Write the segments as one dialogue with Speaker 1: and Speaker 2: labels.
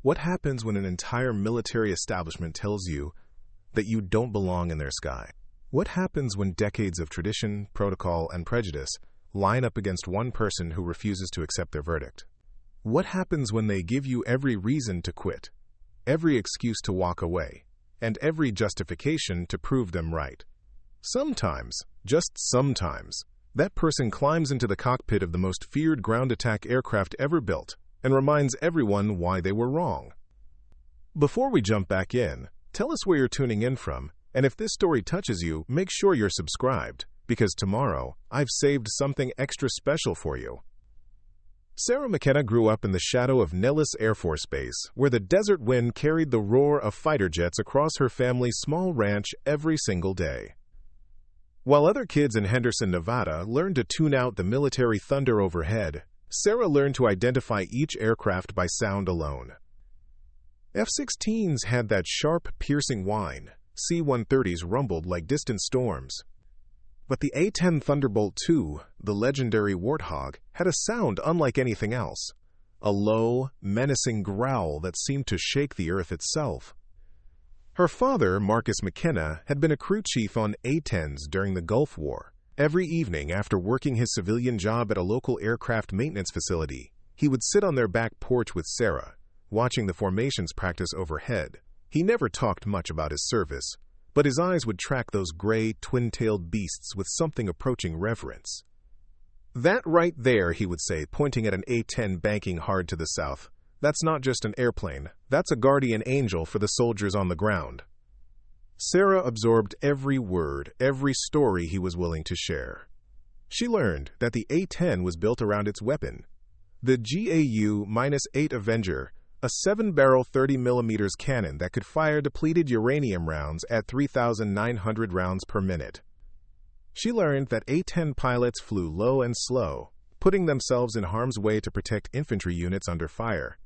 Speaker 1: What happens when an entire military establishment tells you that you don't belong in their sky? What happens when decades of tradition, protocol, and prejudice line up against one person who refuses to accept their verdict? What happens when they give you every reason to quit, every excuse to walk away, and every justification to prove them right? Sometimes, just sometimes, that person climbs into the cockpit of the most feared ground attack aircraft ever built and reminds everyone why they were wrong. Before we jump back in, tell us where you're tuning in from, and if this story touches you, make sure you're subscribed, because tomorrow, I've saved something extra special for you. Sarah McKenna grew up in the shadow of Nellis Air Force Base, where the desert wind carried the roar of fighter jets across her family's small ranch every single day. While other kids in Henderson, Nevada, learned to tune out the military thunder overhead, Sarah learned to identify each aircraft by sound alone. F-16s had that sharp, piercing whine. C-130s rumbled like distant storms. But the A-10 Thunderbolt II, the legendary Warthog, had a sound unlike anything else. A low, menacing growl that seemed to shake the earth itself. Her father, Marcus McKenna, had been a crew chief on A-10s during the Gulf War. Every evening after working his civilian job at a local aircraft maintenance facility, he would sit on their back porch with Sarah, watching the formations practice overhead. He never talked much about his service, but his eyes would track those gray, twin-tailed beasts with something approaching reverence. "That right there," he would say, pointing at an A-10 banking hard to the south. "That's not just an airplane. That's a guardian angel for the soldiers on the ground." Sarah absorbed every word, every story he was willing to share. She learned that the A-10 was built around its weapon, the GAU-8 Avenger, a 7-barrel 30mm cannon that could fire depleted uranium rounds at 3,900 rounds per minute. She learned that A-10 pilots flew low and slow, putting themselves in harm's way to protect infantry units under fire.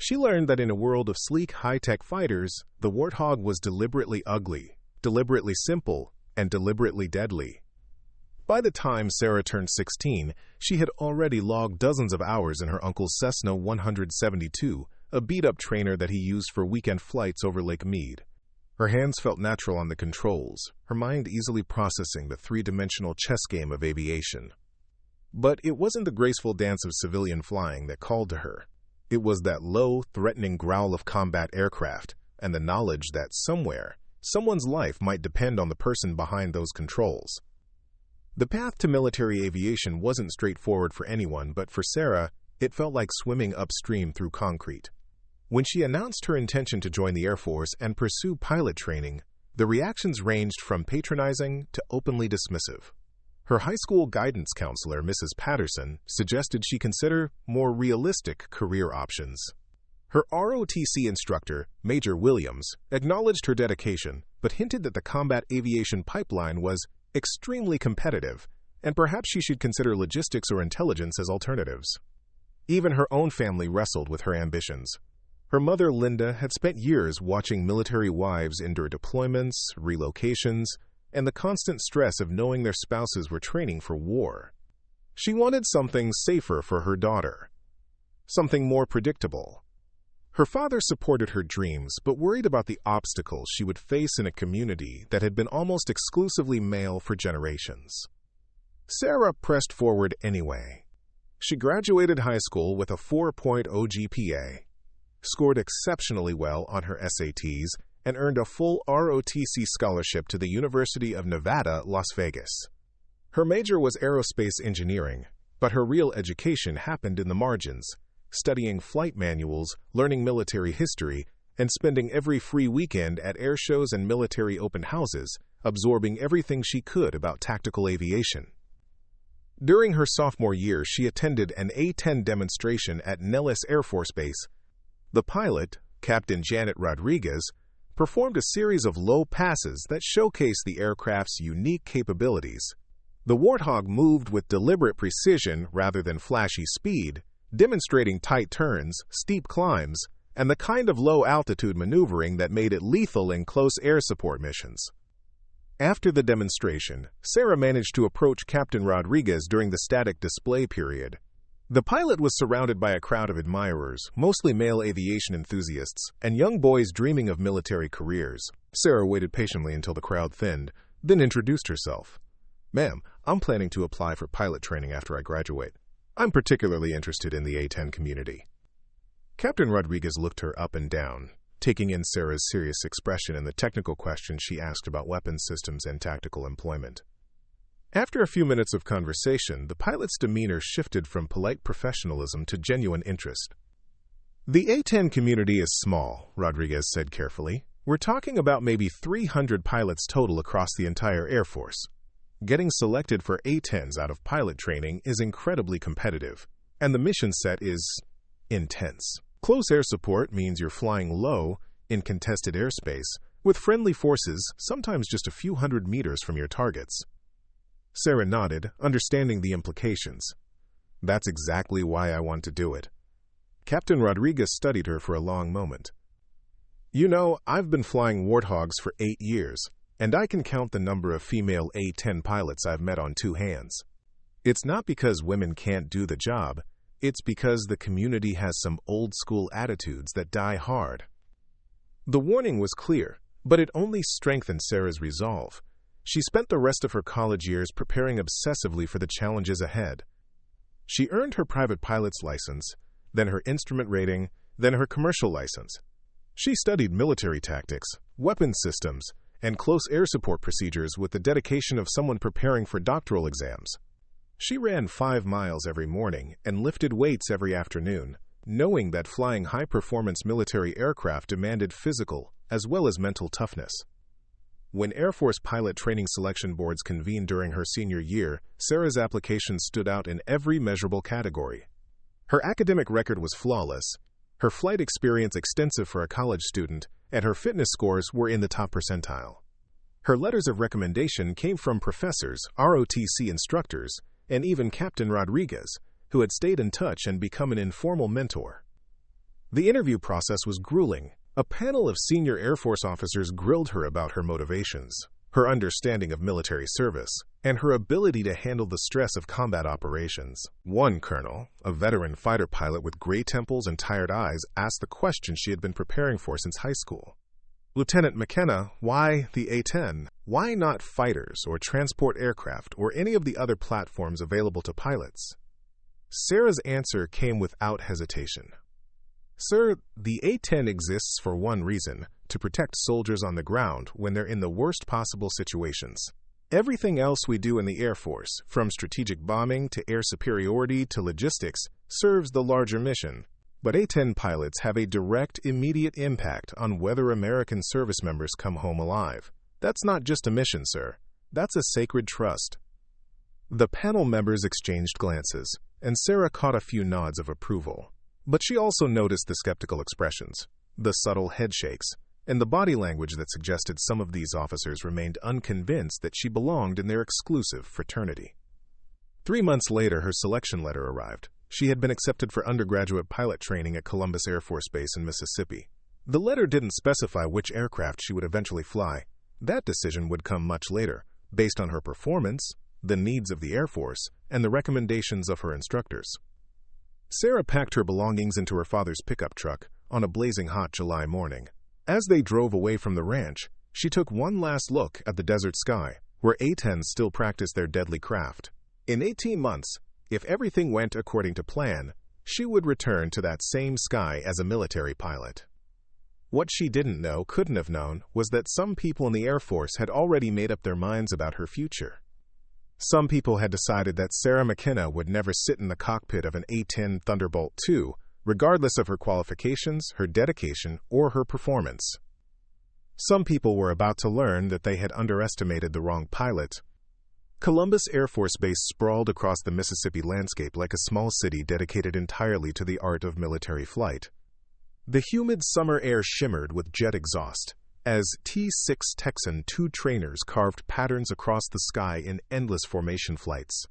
Speaker 1: She learned that in a world of sleek, high-tech fighters, the Warthog was deliberately ugly, deliberately simple, and deliberately deadly. By the time Sarah turned 16, she had already logged dozens of hours in her uncle's Cessna 172, a beat-up trainer that he used for weekend flights over Lake Mead. Her hands felt natural on the controls, her mind easily processing the three-dimensional chess game of aviation. But it wasn't the graceful dance of civilian flying that called to her. It was that low, threatening growl of combat aircraft, and the knowledge that somewhere, someone's life might depend on the person behind those controls. The path to military aviation wasn't straightforward for anyone, but for Sarah, it felt like swimming upstream through concrete. When she announced her intention to join the Air Force and pursue pilot training, the reactions ranged from patronizing to openly dismissive. Her high school guidance counselor, Mrs. Patterson, suggested she consider more realistic career options. Her ROTC instructor, Major Williams, acknowledged her dedication, but hinted that the combat aviation pipeline was extremely competitive, and perhaps she should consider logistics or intelligence as alternatives. Even her own family wrestled with her ambitions. Her mother, Linda, had spent years watching military wives endure deployments, relocations, and the constant stress of knowing their spouses were training for war. She wanted something safer for her daughter, something more predictable. Her father supported her dreams, but worried about the obstacles she would face in a community that had been almost exclusively male for generations. Sarah pressed forward anyway. She graduated high school with a 4.0 GPA, scored exceptionally well on her SATs, and earned a full ROTC scholarship to the University of Nevada, Las Vegas. Her major was aerospace engineering, but her real education happened in the margins, studying flight manuals, learning military history, and spending every free weekend at air shows and military open houses, absorbing everything she could about tactical aviation. During her sophomore year, she attended an A-10 demonstration at Nellis Air Force Base. The pilot, Captain Janet Rodriguez, performed a series of low passes that showcased the aircraft's unique capabilities. The Warthog moved with deliberate precision rather than flashy speed, demonstrating tight turns, steep climbs, and the kind of low-altitude maneuvering that made it lethal in close air support missions. After the demonstration, Sarah managed to approach Captain Rodriguez during the static display period. The pilot was surrounded by a crowd of admirers, mostly male aviation enthusiasts, and young boys dreaming of military careers. Sarah waited patiently until the crowd thinned, then introduced herself. "Ma'am, I'm planning to apply for pilot training after I graduate. I'm particularly interested in the A-10 community." Captain Rodriguez looked her up and down, taking in Sarah's serious expression and the technical questions she asked about weapons systems and tactical employment. After a few minutes of conversation, the pilot's demeanor shifted from polite professionalism to genuine interest. "The A-10 community is small," Rodriguez said carefully. "We're talking about maybe 300 pilots total across the entire Air Force. Getting selected for A-10s out of pilot training is incredibly competitive, and the mission set is intense. Close air support means you're flying low in contested airspace with friendly forces, sometimes just a few hundred meters from your targets." Sarah nodded, understanding the implications. "That's exactly why I want to do it." Captain Rodriguez studied her for a long moment. "You know, I've been flying Warthogs for 8 years, and I can count the number of female A-10 pilots I've met on 2 hands. It's not because women can't do the job. It's because the community has some old-school attitudes that die hard." The warning was clear, but it only strengthened Sarah's resolve. She spent the rest of her college years preparing obsessively for the challenges ahead. She earned her private pilot's license, then her instrument rating, then her commercial license. She studied military tactics, weapons systems, and close air support procedures with the dedication of someone preparing for doctoral exams. She ran 5 miles every morning and lifted weights every afternoon, knowing that flying high-performance military aircraft demanded physical as well as mental toughness. When Air Force pilot training selection boards convened during her senior year, Sarah's application stood out in every measurable category. Her academic record was flawless, her flight experience extensive for a college student, and her fitness scores were in the top percentile. Her letters of recommendation came from professors, ROTC instructors, and even Captain Rodriguez, who had stayed in touch and become an informal mentor. The interview process was grueling. A panel of senior Air Force officers grilled her about her motivations, her understanding of military service, and her ability to handle the stress of combat operations. One colonel, a veteran fighter pilot with gray temples and tired eyes, asked the question she had been preparing for since high school. "Lieutenant McKenna, why the A-10? Why not fighters or transport aircraft or any of the other platforms available to pilots?" Sarah's answer came without hesitation. "Sir, the A-10 exists for one reason, to protect soldiers on the ground when they're in the worst possible situations. Everything else we do in the Air Force, from strategic bombing to air superiority to logistics, serves the larger mission. But A-10 pilots have a direct, immediate impact on whether American service members come home alive. That's not just a mission, sir. That's a sacred trust." The panel members exchanged glances, and Sarah caught a few nods of approval. But she also noticed the skeptical expressions, the subtle headshakes, and the body language that suggested some of these officers remained unconvinced that she belonged in their exclusive fraternity. 3 months later, her selection letter arrived. She had been accepted for undergraduate pilot training at Columbus Air Force Base in Mississippi. The letter didn't specify which aircraft she would eventually fly. That decision would come much later, based on her performance, the needs of the Air Force, and the recommendations of her instructors. Sarah packed her belongings into her father's pickup truck on a blazing hot July morning. As they drove away from the ranch, she took one last look at the desert sky, where A-10s still practiced their deadly craft. In 18 months, if everything went according to plan, she would return to that same sky as a military pilot. What she didn't know, couldn't have known, was that some people in the Air Force had already made up their minds about her future. Some people had decided that Sarah McKenna would never sit in the cockpit of an A-10 Thunderbolt II, regardless of her qualifications, her dedication, or her performance. Some people were about to learn that they had underestimated the wrong pilot. Columbus Air Force Base sprawled across the Mississippi landscape like a small city dedicated entirely to the art of military flight. The humid summer air shimmered with jet exhaust, as T-6 Texan II trainers carved patterns across the sky in endless formation flights.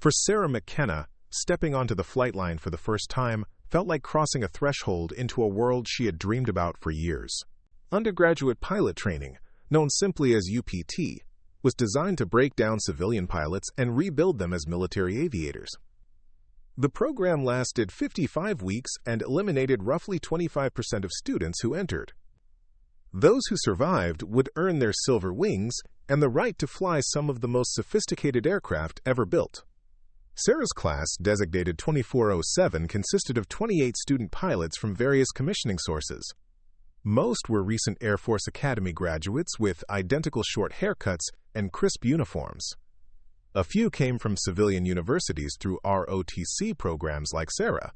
Speaker 1: For Sarah McKenna, stepping onto the flight line for the first time felt like crossing a threshold into a world she had dreamed about for years. Undergraduate pilot training, known simply as UPT, was designed to break down civilian pilots and rebuild them as military aviators. The program lasted 55 weeks and eliminated roughly 25% of students who entered. Those who survived would earn their silver wings and the right to fly some of the most sophisticated aircraft ever built. Sarah's class, designated 2407, consisted of 28 student pilots from various commissioning sources. Most were recent Air Force Academy graduates with identical short haircuts and crisp uniforms. A few came from civilian universities through ROTC programs like Sarah.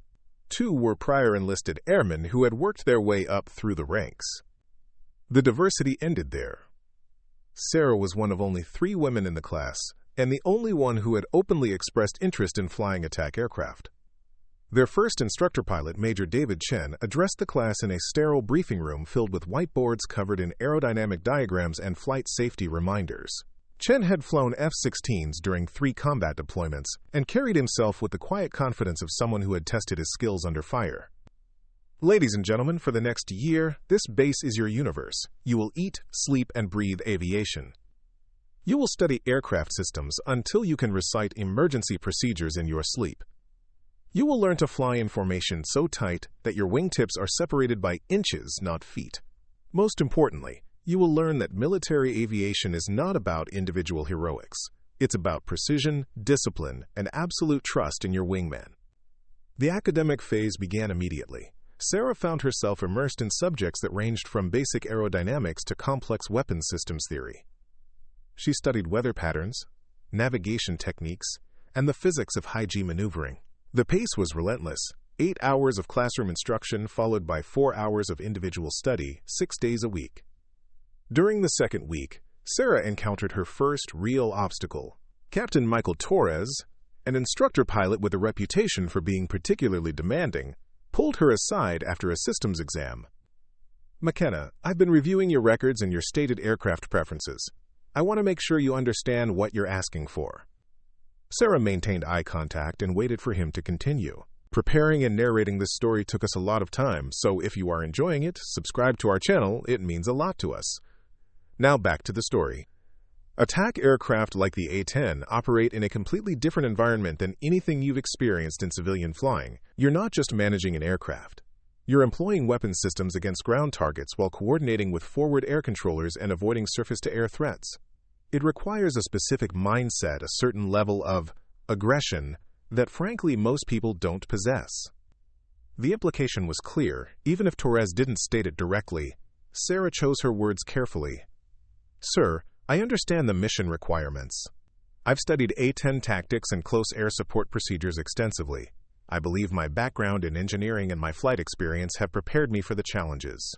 Speaker 1: 2 were prior enlisted airmen who had worked their way up through the ranks. The diversity ended there. Sarah was one of only 3 women in the class, and the only one who had openly expressed interest in flying attack aircraft. Their first instructor pilot, Major David Chen, addressed the class in a sterile briefing room filled with whiteboards covered in aerodynamic diagrams and flight safety reminders. Chen had flown F-16s during 3 combat deployments and carried himself with the quiet confidence of someone who had tested his skills under fire. Ladies and gentlemen, for the next year, this base is your universe. You will eat, sleep, and breathe aviation. You will study aircraft systems until you can recite emergency procedures in your sleep. You will learn to fly in formation so tight that your wingtips are separated by inches, not feet. Most importantly, you will learn that military aviation is not about individual heroics. It's about precision, discipline, and absolute trust in your wingman. The academic phase began immediately. Sarah found herself immersed in subjects that ranged from basic aerodynamics to complex weapons systems theory. She studied weather patterns, navigation techniques, and the physics of high-G maneuvering. The pace was relentless, 8 hours of classroom instruction followed by 4 hours of individual study, 6 days a week. During the second week, Sarah encountered her first real obstacle. Captain Michael Torres, an instructor pilot with a reputation for being particularly demanding, pulled her aside after a systems exam. "McKenna, I've been reviewing your records and your stated aircraft preferences. I want to make sure you understand what you're asking for." Sarah maintained eye contact and waited for him to continue. Preparing and narrating this story took us a lot of time, so if you are enjoying it, subscribe to our channel. It means a lot to us. Now back to the story. Attack aircraft like the A-10 operate in a completely different environment than anything you've experienced in civilian flying. You're not just managing an aircraft. You're employing weapon systems against ground targets while coordinating with forward air controllers and avoiding surface-to-air threats. It requires a specific mindset, a certain level of aggression that frankly most people don't possess. The implication was clear, even if Torres didn't state it directly. Sarah chose her words carefully. "Sir, I understand the mission requirements. I've studied A-10 tactics and close air support procedures extensively. I believe my background in engineering and my flight experience have prepared me for the challenges."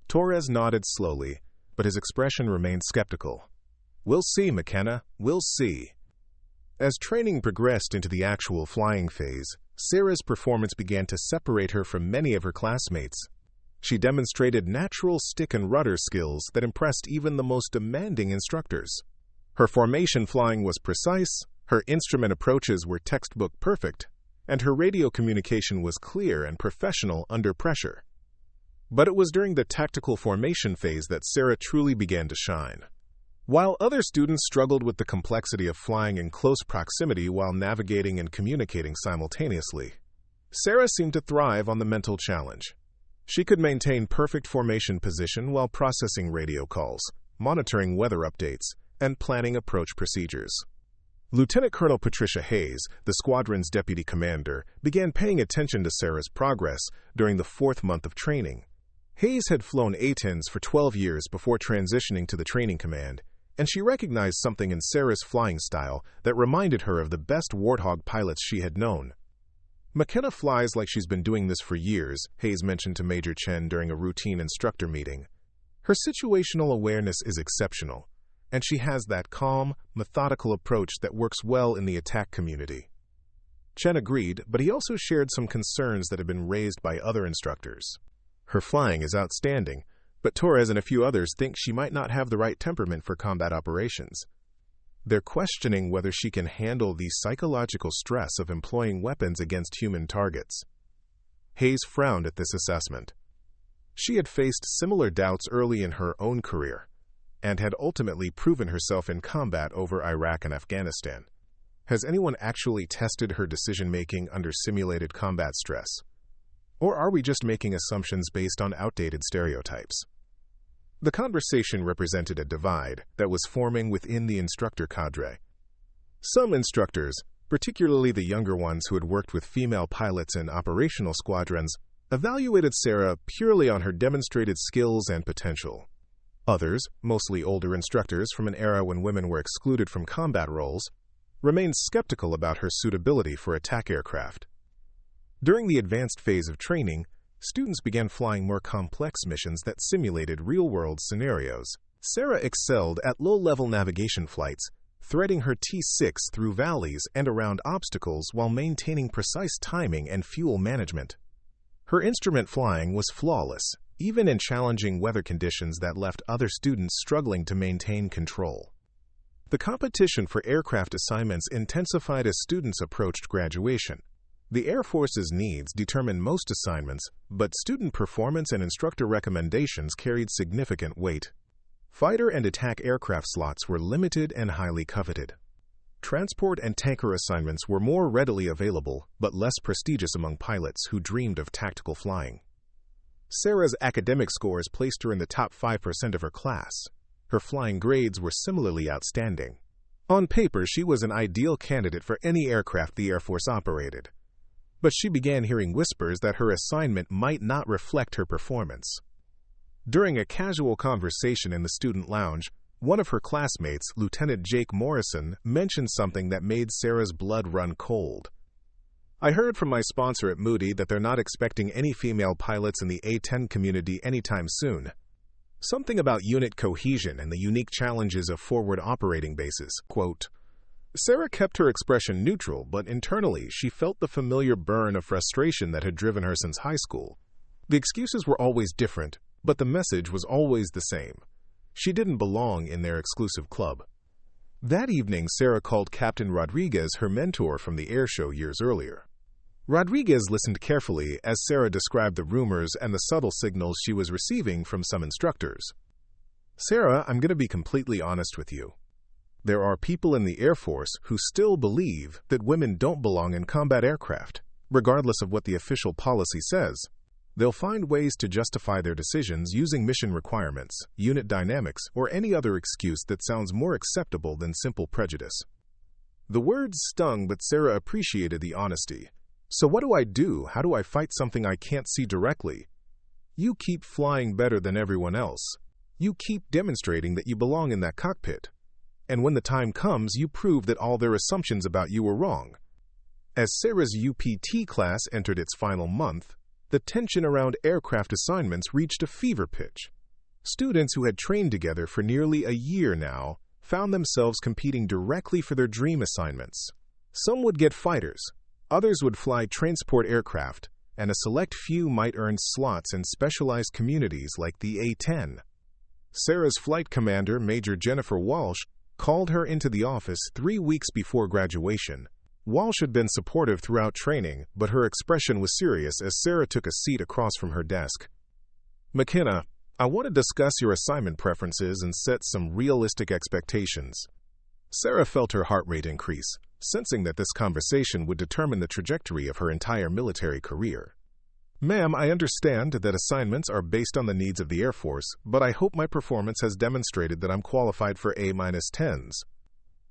Speaker 1: Torres nodded slowly, but his expression remained skeptical. "We'll see, McKenna, we'll see." As training progressed into the actual flying phase, Sarah's performance began to separate her from many of her classmates. She demonstrated natural stick and rudder skills that impressed even the most demanding instructors. Her formation flying was precise, her instrument approaches were textbook perfect, and her radio communication was clear and professional under pressure. But it was during the tactical formation phase that Sarah truly began to shine. While other students struggled with the complexity of flying in close proximity while navigating and communicating simultaneously, Sarah seemed to thrive on the mental challenge. She could maintain perfect formation position while processing radio calls, monitoring weather updates, and planning approach procedures. Lieutenant Colonel Patricia Hayes, the squadron's deputy commander, began paying attention to Sarah's progress during the 4th month of training. Hayes had flown A-10s for 12 years before transitioning to the training command, and she recognized something in Sarah's flying style that reminded her of the best Warthog pilots she had known. "McKenna flies like she's been doing this for years," Hayes mentioned to Major Chen during a routine instructor meeting. "Her situational awareness is exceptional, and she has that calm, methodical approach that works well in the attack community." Chen agreed, but he also shared some concerns that had been raised by other instructors. "Her flying is outstanding, but Torres and a few others think she might not have the right temperament for combat operations. They're questioning whether she can handle the psychological stress of employing weapons against human targets." Hayes frowned at this assessment. She had faced similar doubts early in her own career, and had ultimately proven herself in combat over Iraq and Afghanistan. Has anyone actually tested her decision-making under simulated combat stress? Or are we just making assumptions based on outdated stereotypes? The conversation represented a divide that was forming within the instructor cadre. Some instructors, particularly the younger ones who had worked with female pilots in operational squadrons, evaluated Sarah purely on her demonstrated skills and potential. Others, mostly older instructors from an era when women were excluded from combat roles, remained skeptical about her suitability for attack aircraft. During the advanced phase of training, students began flying more complex missions that simulated real-world scenarios. Sarah excelled at low-level navigation flights, threading her T6 through valleys and around obstacles while maintaining precise timing and fuel management. Her instrument flying was flawless, even in challenging weather conditions that left other students struggling to maintain control. The competition for aircraft assignments intensified as students approached graduation. The Air Force's needs determined most assignments, but student performance and instructor recommendations carried significant weight. Fighter and attack aircraft slots were limited and highly coveted. Transport and tanker assignments were more readily available, but less prestigious among pilots who dreamed of tactical flying. Sarah's academic scores placed her in the top 5% of her class. Her flying grades were similarly outstanding. On paper, she was an ideal candidate for any aircraft the Air Force operated. But she began hearing whispers that her assignment might not reflect her performance. During a casual conversation in the student lounge, one of her classmates, Lieutenant Jake Morrison, mentioned something that made Sarah's blood run cold. "I heard from my sponsor at Moody that they're not expecting any female pilots in the A-10 community anytime soon. Something about unit cohesion and the unique challenges of forward operating bases." Quote. Sarah kept her expression neutral, but internally she felt the familiar burn of frustration that had driven her since high school. The excuses were always different, but the message was always the same. She didn't belong in their exclusive club. That evening, Sarah called Captain Rodriguez her mentor from the air show years earlier. Rodriguez listened carefully as Sarah described the rumors and the subtle signals she was receiving from some instructors. "Sarah, I'm going to be completely honest with you. There are people in the Air Force who still believe that women don't belong in combat aircraft, regardless of what the official policy says. They'll find ways to justify their decisions using mission requirements, unit dynamics, or any other excuse that sounds more acceptable than simple prejudice." The words stung, but Sarah appreciated the honesty. "So what do I do? How do I fight something I can't see directly?" "You keep flying better than everyone else. You keep demonstrating that you belong in that cockpit. And when the time comes, you prove that all their assumptions about you were wrong." As Sarah's UPT class entered its final month, the tension around aircraft assignments reached a fever pitch. Students who had trained together for nearly a year now found themselves competing directly for their dream assignments. Some would get fighters, others would fly transport aircraft, and a select few might earn slots in specialized communities like the A-10. Sarah's flight commander, Major Jennifer Walsh, called her into the office 3 weeks before graduation. Walsh had been supportive throughout training, but her expression was serious as Sarah took a seat across from her desk. "McKenna, I want to discuss your assignment preferences and set some realistic expectations." Sarah felt her heart rate increase, sensing that this conversation would determine the trajectory of her entire military career. "Ma'am, I understand that assignments are based on the needs of the Air Force, but I hope my performance has demonstrated that I'm qualified for A-10s.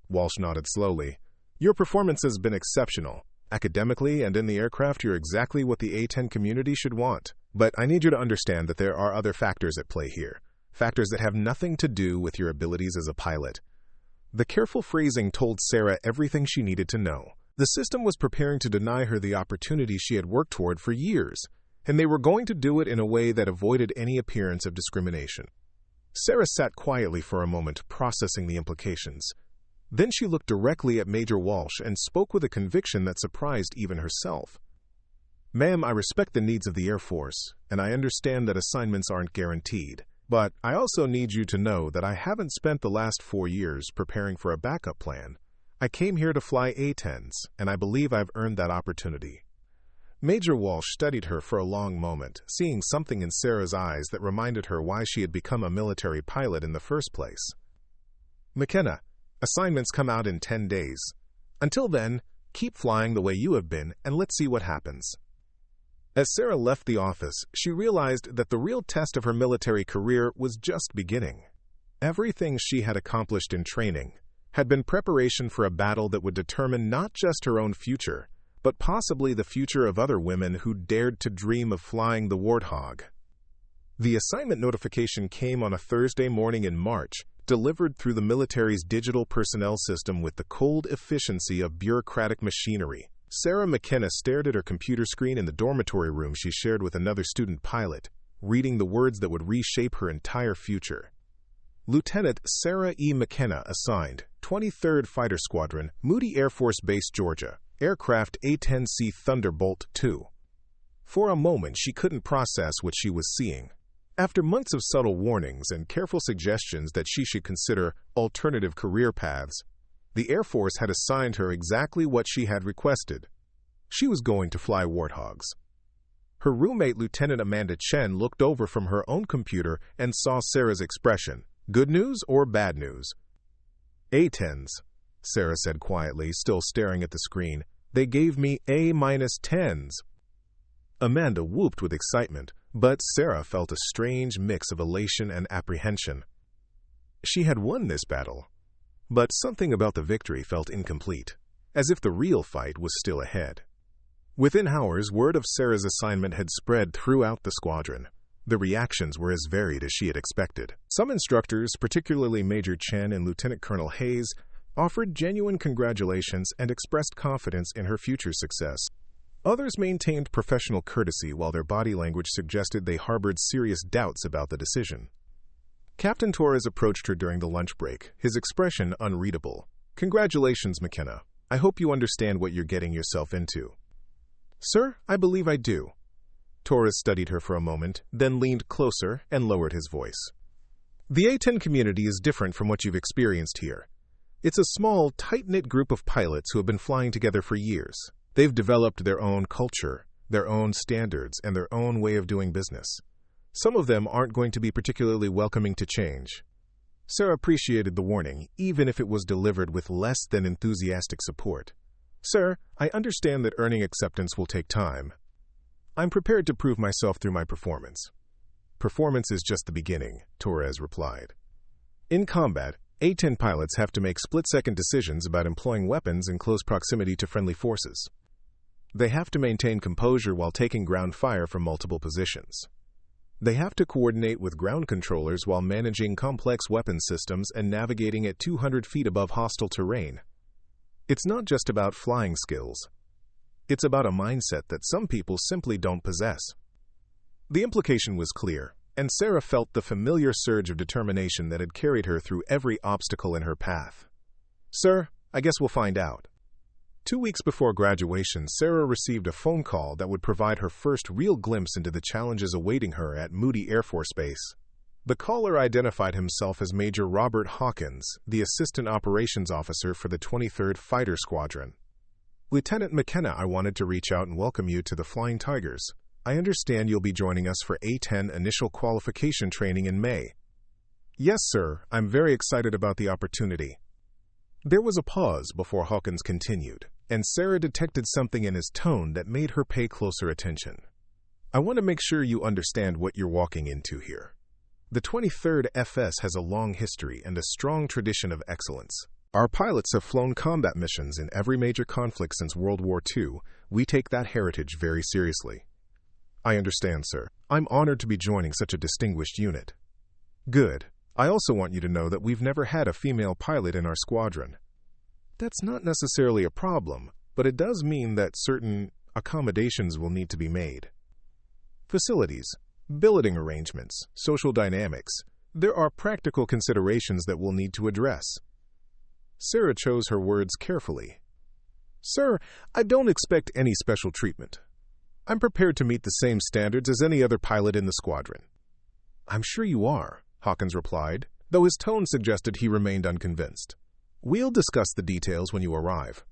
Speaker 1: Walsh nodded slowly. "Your performance has been exceptional. Academically and in the aircraft, you're exactly what the A-10 community should want. But I need you to understand that there are other factors at play here, factors that have nothing to do with your abilities as a pilot." The careful phrasing told Sarah everything she needed to know. The system was preparing to deny her the opportunity she had worked toward for years, and they were going to do it in a way that avoided any appearance of discrimination. Sarah sat quietly for a moment, processing the implications. Then she looked directly at Major Walsh and spoke with a conviction that surprised even herself. "Ma'am, I respect the needs of the Air Force, and I understand that assignments aren't guaranteed. But I also need you to know that I haven't spent the last 4 years preparing for a backup plan. I came here to fly A-10s, and I believe I've earned that opportunity." Major Walsh studied her for a long moment, seeing something in Sarah's eyes that reminded her why she had become a military pilot in the first place. "McKenna, assignments come out in 10 days. Until then, keep flying the way you have been, and let's see what happens." As Sarah left the office, she realized that the real test of her military career was just beginning. Everything she had accomplished in training had been preparation for a battle that would determine not just her own future, but possibly the future of other women who dared to dream of flying the Warthog. The assignment notification came on a Thursday morning in March, delivered through the military's digital personnel system with the cold efficiency of bureaucratic machinery. Sarah McKenna stared at her computer screen in the dormitory room she shared with another student pilot, reading the words that would reshape her entire future. Lieutenant Sarah E. McKenna assigned, 23rd Fighter Squadron, Moody Air Force Base, Georgia, aircraft A-10 Thunderbolt II. For a moment, she couldn't process what she was seeing. After months of subtle warnings and careful suggestions that she should consider alternative career paths, the Air Force had assigned her exactly what she had requested. She was going to fly Warthogs. Her roommate, Lieutenant Amanda Chen, looked over from her own computer and saw Sarah's expression. Good news or bad news? A-10s, Sarah said quietly, still staring at the screen. They gave me A-10s. Amanda whooped with excitement, but Sarah felt a strange mix of elation and apprehension. She had won this battle, but something about the victory felt incomplete, as if the real fight was still ahead. Within hours, word of Sarah's assignment had spread throughout the squadron. The reactions were as varied as she had expected. Some instructors, particularly Major Chen and Lieutenant Colonel Hayes, offered genuine congratulations and expressed confidence in her future success. Others maintained professional courtesy while their body language suggested they harbored serious doubts about the decision. Captain Torres approached her during the lunch break, his expression unreadable. "Congratulations, McKenna. I hope you understand what you're getting yourself into." "Sir, I believe I do." Torres studied her for a moment, then leaned closer and lowered his voice. "The A-10 community is different from what you've experienced here. It's a small, tight-knit group of pilots who have been flying together for years. They've developed their own culture, their own standards, and their own way of doing business. Some of them aren't going to be particularly welcoming to change." Sarah appreciated the warning, even if it was delivered with less than enthusiastic support. "Sir, I understand that earning acceptance will take time. I'm prepared to prove myself through my performance." "Performance is just the beginning," Torres replied. "In combat, A-10 pilots have to make split-second decisions about employing weapons in close proximity to friendly forces. They have to maintain composure while taking ground fire from multiple positions. They have to coordinate with ground controllers while managing complex weapon systems and navigating at 200 feet above hostile terrain. It's not just about flying skills. It's about a mindset that some people simply don't possess." The implication was clear, and Sarah felt the familiar surge of determination that had carried her through every obstacle in her path. "Sir, I guess we'll find out." 2 weeks before graduation, Sarah received a phone call that would provide her first real glimpse into the challenges awaiting her at Moody Air Force Base. The caller identified himself as Major Robert Hawkins, the Assistant Operations Officer for the 23rd Fighter Squadron. "Lieutenant McKenna, I wanted to reach out and welcome you to the Flying Tigers. I understand you'll be joining us for A-10 initial qualification training in May." "Yes, sir. I'm very excited about the opportunity." There was a pause before Hawkins continued, and Sarah detected something in his tone that made her pay closer attention. "I want to make sure you understand what you're walking into here. The 23rd FS has a long history and a strong tradition of excellence. Our pilots have flown combat missions in every major conflict since World War II. We take that heritage very seriously." "I understand, sir. I'm honored to be joining such a distinguished unit." "Good. I also want you to know that we've never had a female pilot in our squadron." "That's not necessarily a problem, but it does mean that certain accommodations will need to be made. Facilities, billeting arrangements, social dynamics. There are practical considerations that we'll need to address." Sarah chose her words carefully. "Sir, I don't expect any special treatment. I'm prepared to meet the same standards as any other pilot in the squadron." "I'm sure you are," Hawkins replied, though his tone suggested he remained unconvinced. "We'll discuss the details when you arrive.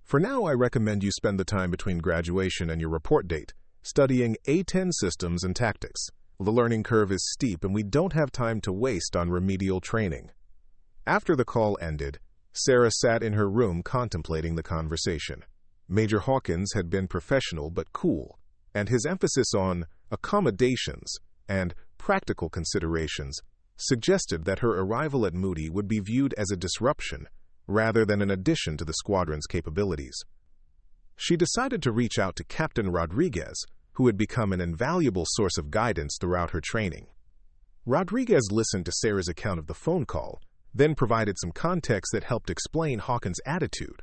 Speaker 1: For now, I recommend you spend the time between graduation and your report date studying A-10 systems and tactics. The learning curve is steep and we don't have time to waste on remedial training." After the call ended, Sarah sat in her room contemplating the conversation. Major Hawkins had been professional but cool, and his emphasis on accommodations and practical considerations suggested that her arrival at Moody would be viewed as a disruption rather than an addition to the squadron's capabilities. She decided to reach out to Captain Rodriguez, who had become an invaluable source of guidance throughout her training. Rodriguez listened to Sarah's account of the phone call, then provided some context that helped explain Hawkins' attitude.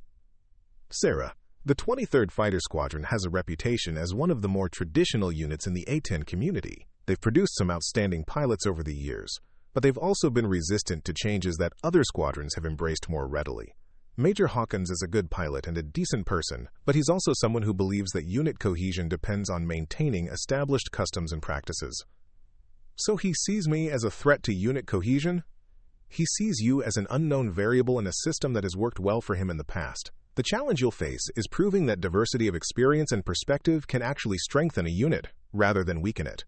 Speaker 1: Sarah, the 23rd Fighter Squadron has a reputation as one of the more traditional units in the A-10 community. They've produced some outstanding pilots over the years, but they've also been resistant to changes that other squadrons have embraced more readily. Major Hawkins is a good pilot and a decent person, but he's also someone who believes that unit cohesion depends on maintaining established customs and practices. So he sees me as a threat to unit cohesion? He sees you as an unknown variable in a system that has worked well for him in the past. The challenge you'll face is proving that diversity of experience and perspective can actually strengthen a unit rather than weaken it.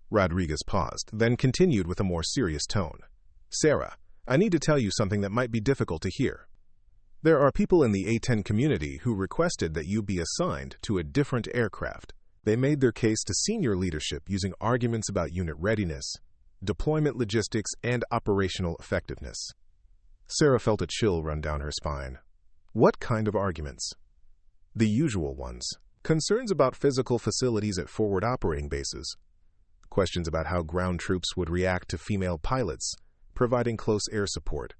Speaker 1: Rodriguez paused, then continued with a more serious tone. Sarah, I need to tell you something that might be difficult to hear. There are people in the A-10 community who requested that you be assigned to a different aircraft. They made their case to senior leadership using arguments about unit readiness, deployment logistics, and operational effectiveness. Sarah felt a chill run down her spine. What kind of arguments? The usual ones. Concerns about physical facilities at forward operating bases. Questions about how ground troops would react to female pilots, providing close air support.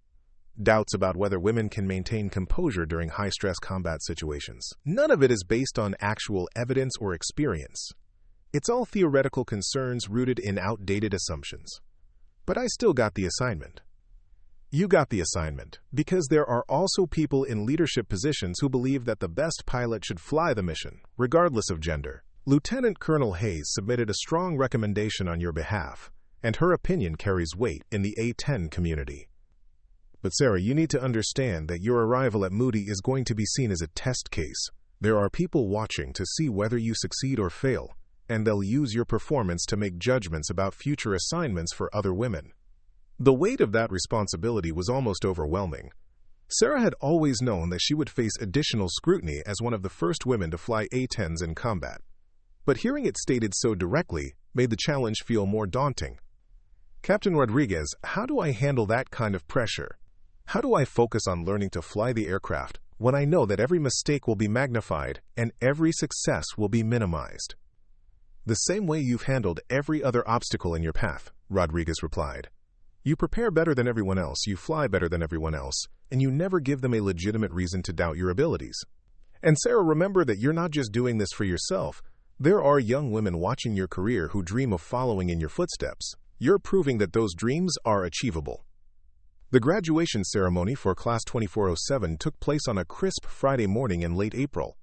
Speaker 1: Doubts about whether women can maintain composure during high-stress combat situations. None of it is based on actual evidence or experience. It's all theoretical concerns rooted in outdated assumptions. But I still got the assignment. You got the assignment because there are also people in leadership positions who believe that the best pilot should fly the mission, regardless of gender. Lieutenant Colonel Hayes submitted a strong recommendation on your behalf, and her opinion carries weight in the A-10 community. But Sarah, you need to understand that your arrival at Moody is going to be seen as a test case. There are people watching to see whether you succeed or fail, and they'll use your performance to make judgments about future assignments for other women. The weight of that responsibility was almost overwhelming. Sarah had always known that she would face additional scrutiny as one of the first women to fly A-10s in combat. But hearing it stated so directly made the challenge feel more daunting. Captain Rodriguez, how do I handle that kind of pressure? How do I focus on learning to fly the aircraft when I know that every mistake will be magnified and every success will be minimized? The same way you've handled every other obstacle in your path, Rodriguez replied. You prepare better than everyone else, you fly better than everyone else, and you never give them a legitimate reason to doubt your abilities. And Sarah, remember that you're not just doing this for yourself. There are young women watching your career who dream of following in your footsteps. You're proving that those dreams are achievable. The graduation ceremony for Class 2407 took place on a crisp Friday morning in late April.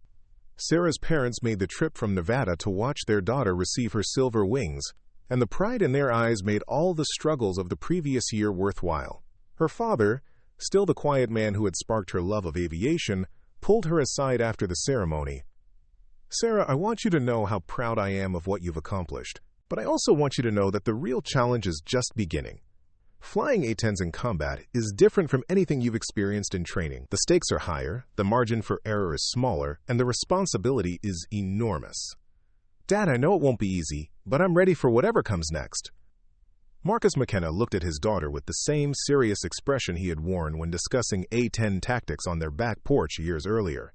Speaker 1: Sarah's parents made the trip from Nevada to watch their daughter receive her silver wings, and the pride in their eyes made all the struggles of the previous year worthwhile. Her father, still the quiet man who had sparked her love of aviation, pulled her aside after the ceremony. Sarah, I want you to know how proud I am of what you've accomplished, but I also want you to know that the real challenge is just beginning. Flying A-10s in combat is different from anything you've experienced in training. The stakes are higher, the margin for error is smaller, and the responsibility is enormous. Dad, I know it won't be easy, but I'm ready for whatever comes next. Marcus McKenna looked at his daughter with the same serious expression he had worn when discussing A-10 tactics on their back porch years earlier.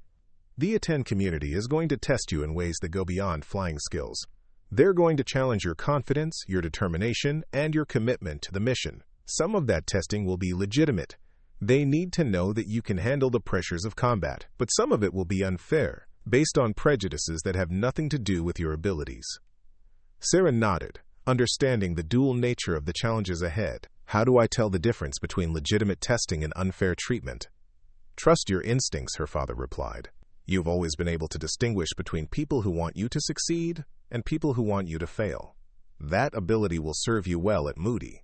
Speaker 1: The A-10 community is going to test you in ways that go beyond flying skills. They're going to challenge your confidence, your determination, and your commitment to the mission. Some of that testing will be legitimate. They need to know that you can handle the pressures of combat, but some of it will be unfair, based on prejudices that have nothing to do with your abilities. Sarah nodded, understanding the dual nature of the challenges ahead. How do I tell the difference between legitimate testing and unfair treatment? Trust your instincts, her father replied. You've always been able to distinguish between people who want you to succeed and people who want you to fail. That ability will serve you well at Moody.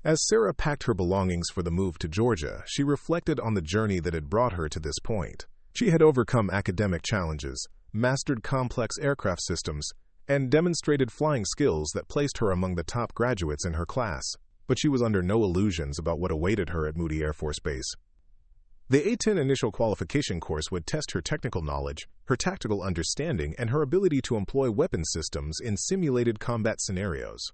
Speaker 1: As Sarah packed her belongings for the move to Georgia, she reflected on the journey that had brought her to this point. She had overcome academic challenges, mastered complex aircraft systems, and demonstrated flying skills that placed her among the top graduates in her class. But she was under no illusions about what awaited her at Moody Air Force Base. The A-10 initial qualification course would test her technical knowledge, her tactical understanding, and her ability to employ weapon systems in simulated combat scenarios.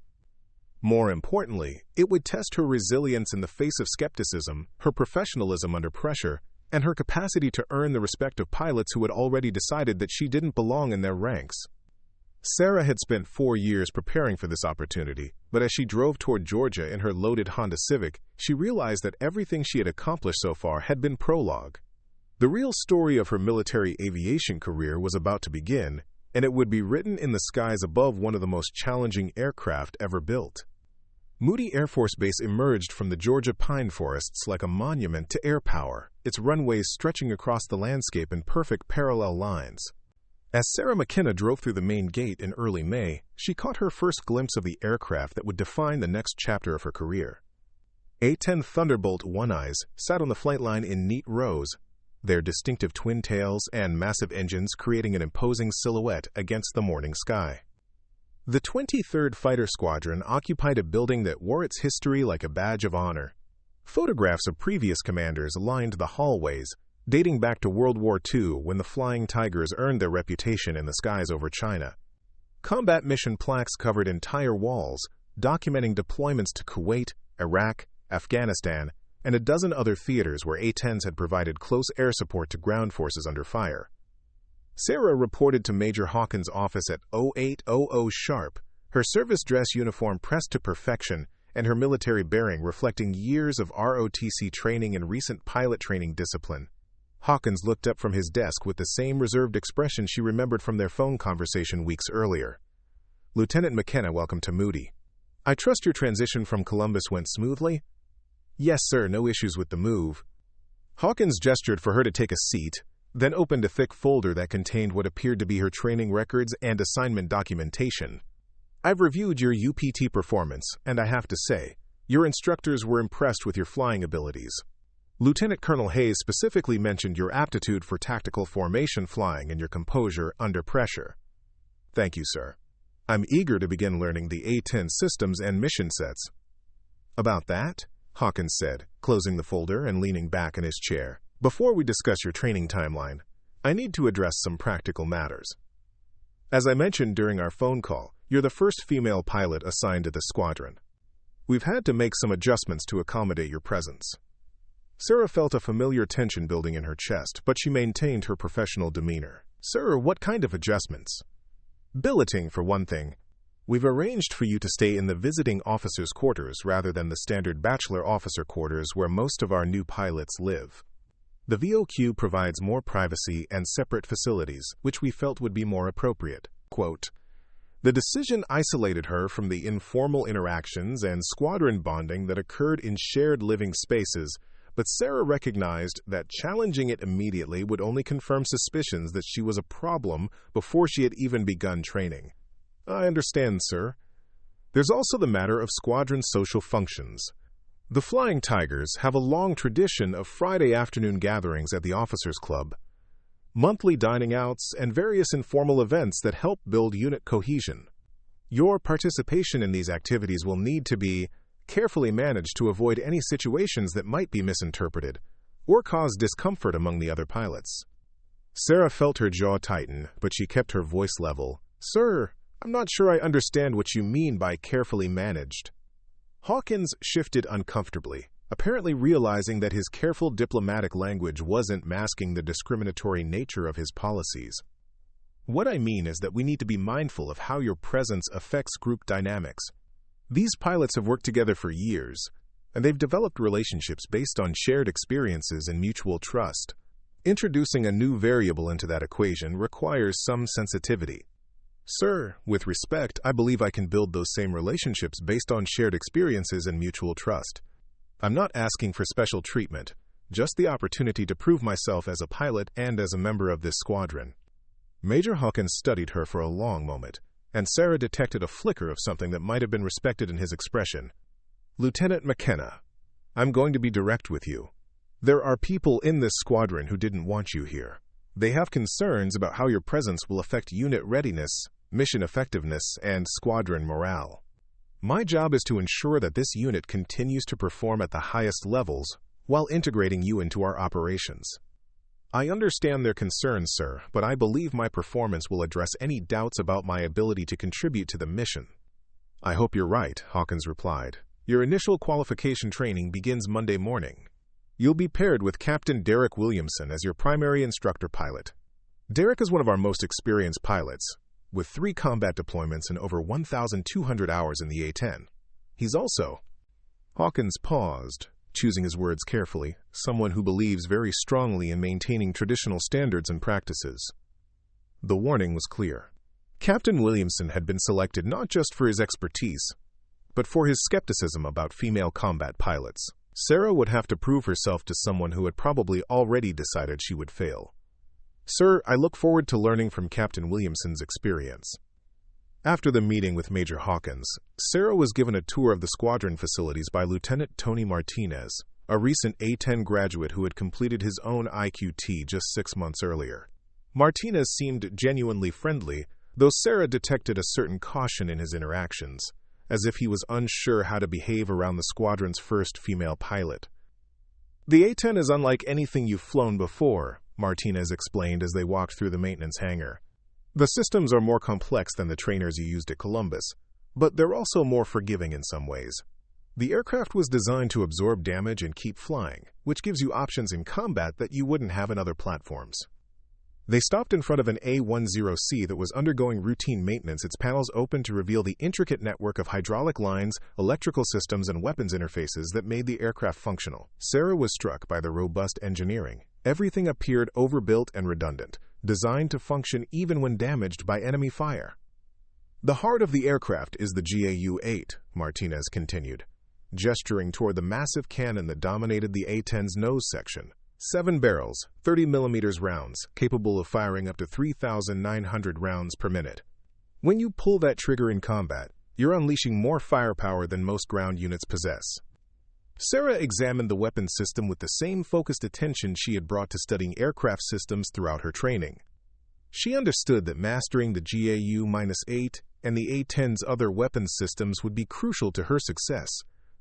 Speaker 1: More importantly, it would test her resilience in the face of skepticism, her professionalism under pressure, and her capacity to earn the respect of pilots who had already decided that she didn't belong in their ranks. Sarah had spent 4 years preparing for this opportunity, but as she drove toward Georgia in her loaded Honda Civic, she realized that everything she had accomplished so far had been prologue. The real story of her military aviation career was about to begin, and it would be written in the skies above one of the most challenging aircraft ever built. Moody Air Force Base emerged from the Georgia pine forests like a monument to air power, its runways stretching across the landscape in perfect parallel lines. As Sarah McKenna drove through the main gate in early May, she caught her first glimpse of the aircraft that would define the next chapter of her career. A-10 Thunderbolt II's sat on the flight line in neat rows, their distinctive twin tails and massive engines creating an imposing silhouette against the morning sky. The 23rd Fighter Squadron occupied a building that wore its history like a badge of honor. Photographs of previous commanders lined the hallways, dating back to World War II when the Flying Tigers earned their reputation in the skies over China. Combat mission plaques covered entire walls, documenting deployments to Kuwait, Iraq, Afghanistan, and a dozen other theaters where A-10s had provided close air support to ground forces under fire. Sarah reported to Major Hawkins' office at 0800 sharp, her service dress uniform pressed to perfection and her military bearing reflecting years of ROTC training and recent pilot training discipline. Hawkins looked up from his desk with the same reserved expression she remembered from their phone conversation weeks earlier. "Lieutenant McKenna, welcome to Moody. I trust your transition from Columbus went smoothly?" "Yes, sir, no issues with the move." Hawkins gestured for her to take a seat, then opened a thick folder that contained what appeared to be her training records and assignment documentation. "I've reviewed your UPT performance, and I have to say, your instructors were impressed with your flying abilities. Lieutenant Colonel Hayes specifically mentioned your aptitude for tactical formation flying and your composure under pressure." "Thank you, sir. I'm eager to begin learning the A-10 systems and mission sets." "About that," Hawkins said, closing the folder and leaning back in his chair, "before we discuss your training timeline, I need to address some practical matters. As I mentioned during our phone call, you're the first female pilot assigned to the squadron. We've had to make some adjustments to accommodate your presence." Sarah felt a familiar tension building in her chest, but she maintained her professional demeanor. "Sir, what kind of adjustments?" "Billeting, for one thing. We've arranged for you to stay in the visiting officer's quarters rather than the standard bachelor officer quarters where most of our new pilots live. The VOQ provides more privacy and separate facilities, which we felt would be more appropriate." Quote, "The decision isolated her from the informal interactions and squadron bonding that occurred in shared living spaces, but Sarah recognized that challenging it immediately would only confirm suspicions that she was a problem before she had even begun training." "I understand, sir. There's also the matter of squadron social functions. The Flying Tigers have a long tradition of Friday afternoon gatherings at the Officers Club, monthly dining outs, and various informal events that help build unit cohesion. Your participation in these activities will need to be carefully managed to avoid any situations that might be misinterpreted or cause discomfort among the other pilots." Sarah felt her jaw tighten, but she kept her voice level. "Sir, I'm not sure I understand what you mean by carefully managed." Hawkins shifted uncomfortably, apparently realizing that his careful diplomatic language wasn't masking the discriminatory nature of his policies. "What I mean is that we need to be mindful of how your presence affects group dynamics. These pilots have worked together for years, and they've developed relationships based on shared experiences and mutual trust. Introducing a new variable into that equation requires some sensitivity. Sir, with respect, I believe I can build those same relationships based on shared experiences and mutual trust. I'm not asking for special treatment, just the opportunity to prove myself as a pilot and as a member of this squadron." Major Hawkins studied her for a long moment, and Sarah detected a flicker of something that might have been respected in his expression. "Lieutenant McKenna, I'm going to be direct with you. There are people in this squadron who didn't want you here. They have concerns about how your presence will affect unit readiness, mission effectiveness, and squadron morale. My job is to ensure that this unit continues to perform at the highest levels, while integrating you into our operations. I understand their concerns, sir, but I believe my performance will address any doubts about my ability to contribute to the mission. I hope you're right, Hawkins replied. Your initial qualification training begins Monday morning. You'll be paired with Captain Derek Williamson as your primary instructor pilot. Derek is one of our most experienced pilots, with 3 combat deployments and over 1,200 hours in the A-10. He's also... Hawkins paused, choosing his words carefully, someone who believes very strongly in maintaining traditional standards and practices. The warning was clear. Captain Williamson had been selected not just for his expertise, but for his skepticism about female combat pilots. Sarah would have to prove herself to someone who had probably already decided she would fail. Sir, I look forward to learning from Captain Williamson's experience. After the meeting with Major Hawkins, Sarah was given a tour of the squadron facilities by Lieutenant Tony Martinez, a recent A-10 graduate who had completed his own IQT just 6 months earlier. Martinez seemed genuinely friendly, though Sarah detected a certain caution in his interactions, as if he was unsure how to behave around the squadron's first female pilot. The A-10 is unlike anything you've flown before, Martinez explained as they walked through the maintenance hangar. The systems are more complex than the trainers you used at Columbus, but they're also more forgiving in some ways. The aircraft was designed to absorb damage and keep flying, which gives you options in combat that you wouldn't have in other platforms. They stopped in front of an A-10C that was undergoing routine maintenance, its panels open to reveal the intricate network of hydraulic lines, electrical systems, and weapons interfaces that made the aircraft functional. Sarah was struck by the robust engineering. Everything appeared overbuilt and redundant, designed to function even when damaged by enemy fire. The heart of the aircraft is the GAU-8, Martinez continued, gesturing toward the massive cannon that dominated the A-10's nose section. 7 barrels, 30mm rounds, capable of firing up to 3,900 rounds per minute. When you pull that trigger in combat, you're unleashing more firepower than most ground units possess. Sarah examined the weapon system with the same focused attention she had brought to studying aircraft systems throughout her training. She understood that mastering the GAU-8 and the A-10's other weapons systems would be crucial to her success,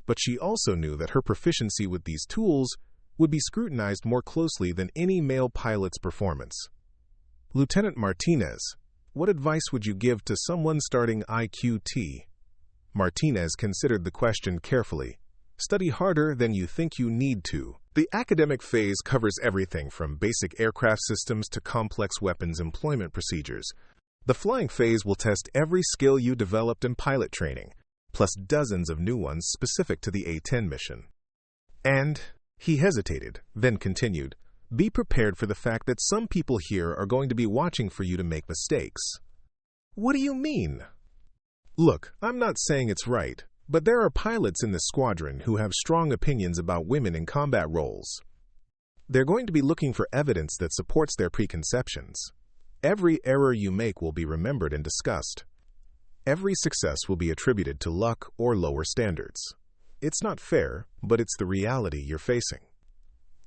Speaker 1: but she also knew that her proficiency with these tools would be scrutinized more closely than any male pilot's performance. Lieutenant Martinez, what advice would you give to someone starting IQT? Martinez considered the question carefully. Study harder than you think you need to. The academic phase covers everything from basic aircraft systems to complex weapons employment procedures. The flying phase will test every skill you developed in pilot training, plus dozens of new ones specific to the A-10 mission. And... He hesitated, then continued, be prepared for the fact that some people here are going to be watching for you to make mistakes. What do you mean? Look, I'm not saying it's right, but there are pilots in the squadron who have strong opinions about women in combat roles. They're going to be looking for evidence that supports their preconceptions. Every error you make will be remembered and discussed. Every success will be attributed to luck or lower standards. It's not fair, but it's the reality you're facing.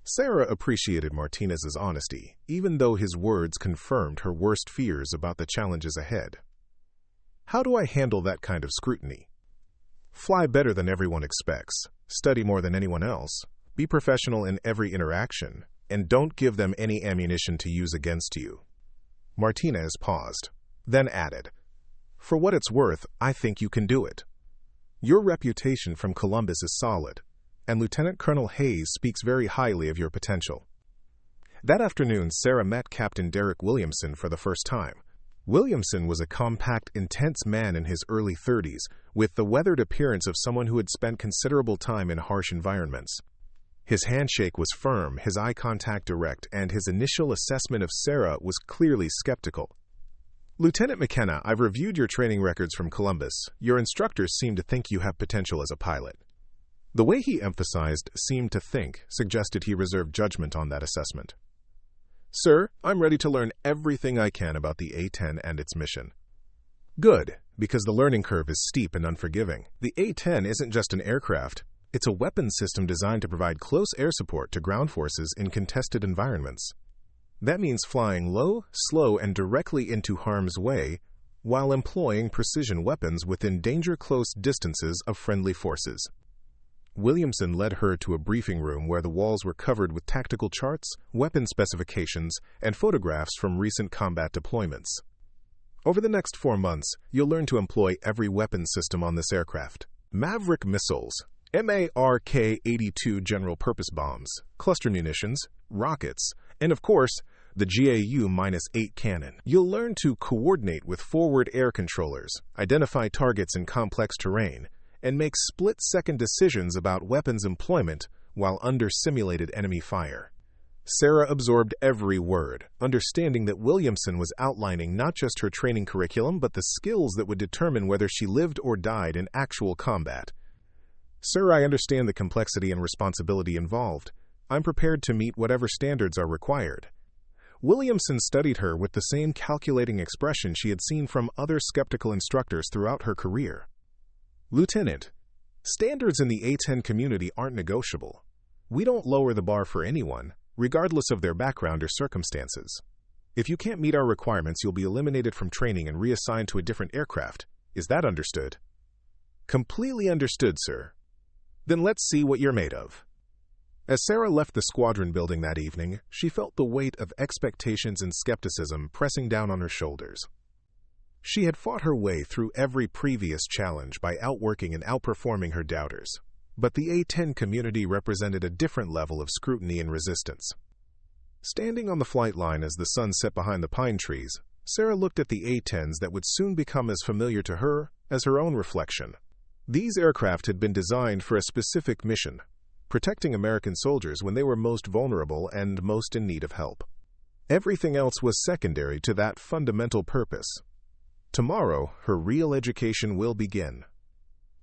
Speaker 1: Sarah appreciated Martinez's honesty, even though his words confirmed her worst fears about the challenges ahead. How do I handle that kind of scrutiny? Fly better than everyone expects, study more than anyone else, be professional in every interaction, and don't give them any ammunition to use against you. Martinez paused, then added, for what it's worth, I think you can do it. Your reputation from Columbus is solid, and Lieutenant Colonel Hayes speaks very highly of your potential. That afternoon, Sarah met Captain Derek Williamson for the first time. Williamson was a compact, intense man in his early 30s, with the weathered appearance of someone who had spent considerable time in harsh environments. His handshake was firm, his eye contact direct, and his initial assessment of Sarah was clearly skeptical. Lieutenant McKenna, I've reviewed your training records from Columbus. Your instructors seem to think you have potential as a pilot. The way he emphasized "seemed to think" suggested he reserved judgment on that assessment. Sir, I'm ready to learn everything I can about the A-10 and its mission. Good, because the learning curve is steep and unforgiving. The A-10 isn't just an aircraft. It's a weapons system designed to provide close air support to ground forces in contested environments. That means flying low, slow, and directly into harm's way while employing precision weapons within danger-close distances of friendly forces. Williamson led her to a briefing room where the walls were covered with tactical charts, weapon specifications, and photographs from recent combat deployments. Over the next 4 months, you'll learn to employ every weapon system on this aircraft. Maverick missiles, MARK-82 general-purpose bombs, cluster munitions, rockets, and of course, the GAU-8 cannon. You'll learn to coordinate with forward air controllers, identify targets in complex terrain, and make split-second decisions about weapons employment while under simulated enemy fire. Sarah absorbed every word, understanding that Williamson was outlining not just her training curriculum but the skills that would determine whether she lived or died in actual combat. "Sir, I understand the complexity and responsibility involved. I'm prepared to meet whatever standards are required." Williamson studied her with the same calculating expression she had seen from other skeptical instructors throughout her career. "Lieutenant, standards in the A-10 community aren't negotiable. We don't lower the bar for anyone, regardless of their background or circumstances. If you can't meet our requirements, you'll be eliminated from training and reassigned to a different aircraft. Is that understood?" "Completely understood, sir." "Then let's see what you're made of." As Sarah left the squadron building that evening, she felt the weight of expectations and skepticism pressing down on her shoulders. She had fought her way through every previous challenge by outworking and outperforming her doubters. But the A-10 community represented a different level of scrutiny and resistance. Standing on the flight line as the sun set behind the pine trees, Sarah looked at the A-10s that would soon become as familiar to her as her own reflection. These aircraft had been designed for a specific mission, protecting American soldiers when they were most vulnerable and most in need of help. Everything else was secondary to that fundamental purpose. Tomorrow, her real education will begin.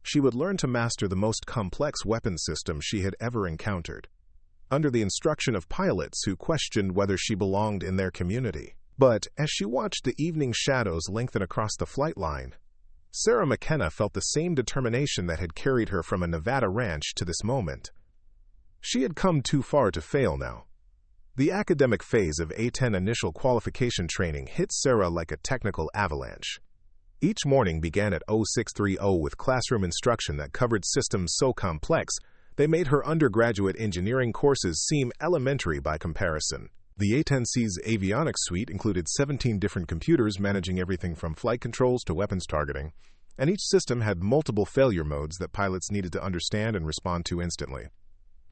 Speaker 1: She would learn to master the most complex weapon system she had ever encountered, under the instruction of pilots who questioned whether she belonged in their community. But as she watched the evening shadows lengthen across the flight line, Sarah McKenna felt the same determination that had carried her from a Nevada ranch to this moment. She had come too far to fail now. The academic phase of A-10 initial qualification training hit Sarah like a technical avalanche. Each morning began at 0630 with classroom instruction that covered systems so complex they made her undergraduate engineering courses seem elementary by comparison. The A-10C's avionics suite included 17 different computers managing everything from flight controls to weapons targeting, and each system had multiple failure modes that pilots needed to understand and respond to instantly.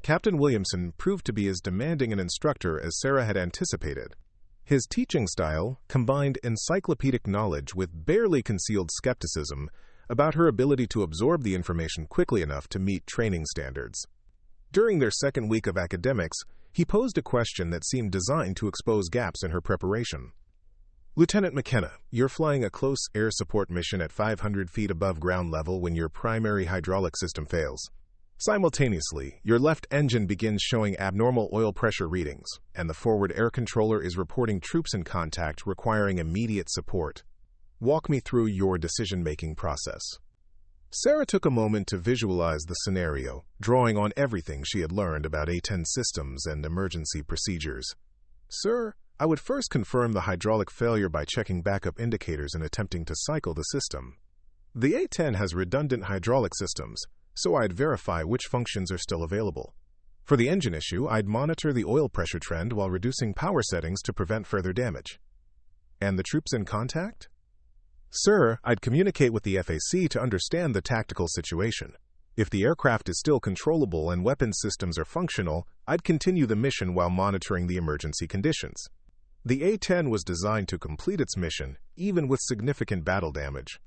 Speaker 1: Captain Williamson proved to be as demanding an instructor as Sarah had anticipated. His teaching style combined encyclopedic knowledge with barely concealed skepticism about her ability to absorb the information quickly enough to meet training standards. During their second week of academics, he posed a question that seemed designed to expose gaps in her preparation. "Lieutenant McKenna, you're flying a close air support mission at 500 feet above ground level when your primary hydraulic system fails. Simultaneously, your left engine begins showing abnormal oil pressure readings, and the forward air controller is reporting troops in contact requiring immediate support. Walk me through your decision-making process." Sarah took a moment to visualize the scenario, drawing on everything she had learned about A-10 systems and emergency procedures. "Sir, I would first confirm the hydraulic failure by checking backup indicators and attempting to cycle the system. The A-10 has redundant hydraulic systems, so I'd verify which functions are still available. For the engine issue, I'd monitor the oil pressure trend while reducing power settings to prevent further damage." "And the troops in contact?" "Sir, I'd communicate with the FAC to understand the tactical situation. If the aircraft is still controllable and weapon systems are functional, I'd continue the mission while monitoring the emergency conditions." The A-10 was designed to complete its mission, even with significant battle damage.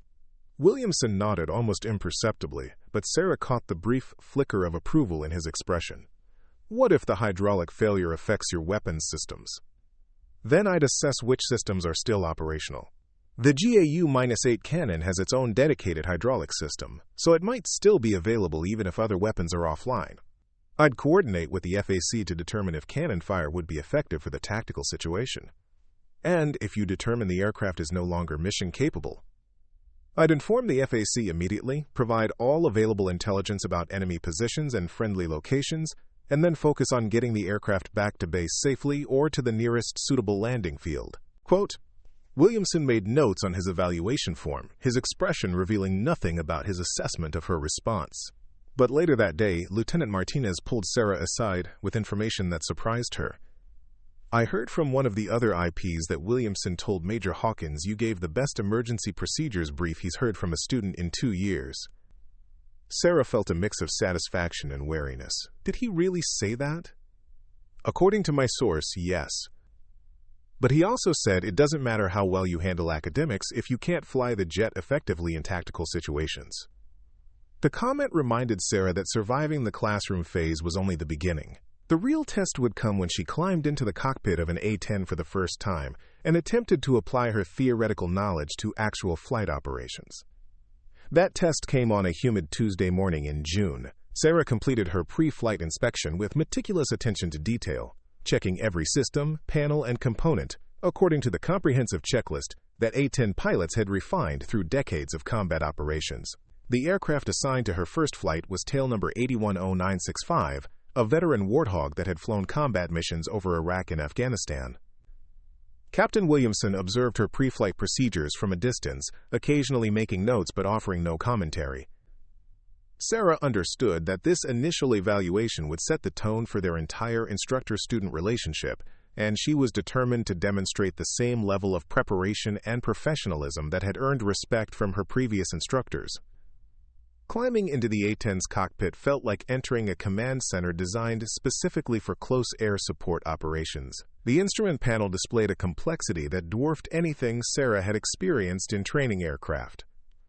Speaker 1: Williamson nodded almost imperceptibly, but Sarah caught the brief flicker of approval in his expression. "What if the hydraulic failure affects your weapons systems?" "Then I'd assess which systems are still operational. The GAU-8 cannon has its own dedicated hydraulic system, so it might still be available even if other weapons are offline. I'd coordinate with the FAC to determine if cannon fire would be effective for the tactical situation. And if you determine the aircraft is no longer mission capable, I'd inform the FAC immediately, provide all available intelligence about enemy positions and friendly locations, and then focus on getting the aircraft back to base safely or to the nearest suitable landing field." Quote, Williamson made notes on his evaluation form, his expression revealing nothing about his assessment of her response. But later that day, Lieutenant Martinez pulled Sarah aside with information that surprised her. "I heard from one of the other IPs that Williamson told Major Hawkins you gave the best emergency procedures brief he's heard from a student in 2 years." Sarah felt a mix of satisfaction and wariness. Did he really say that? According to my source, yes. But he also said it doesn't matter how well you handle academics if you can't fly the jet effectively in tactical situations. The comment reminded Sarah that surviving the classroom phase was only the beginning. The real test would come when she climbed into the cockpit of an A-10 for the first time and attempted to apply her theoretical knowledge to actual flight operations. That test came on a humid Tuesday morning in June. Sarah completed her pre-flight inspection with meticulous attention to detail, checking every system, panel, and component according to the comprehensive checklist that A-10 pilots had refined through decades of combat operations. The aircraft assigned to her first flight was tail number 810965, a veteran Warthog that had flown combat missions over Iraq and Afghanistan. Captain Williamson observed her pre-flight procedures from a distance, occasionally making notes but offering no commentary. Sarah understood that this initial evaluation would set the tone for their entire instructor-student relationship, and she was determined to demonstrate the same level of preparation and professionalism that had earned respect from her previous instructors. Climbing into the A-10's cockpit felt like entering a command center designed specifically for close air support operations. The instrument panel displayed a complexity that dwarfed anything Sarah had experienced in training aircraft.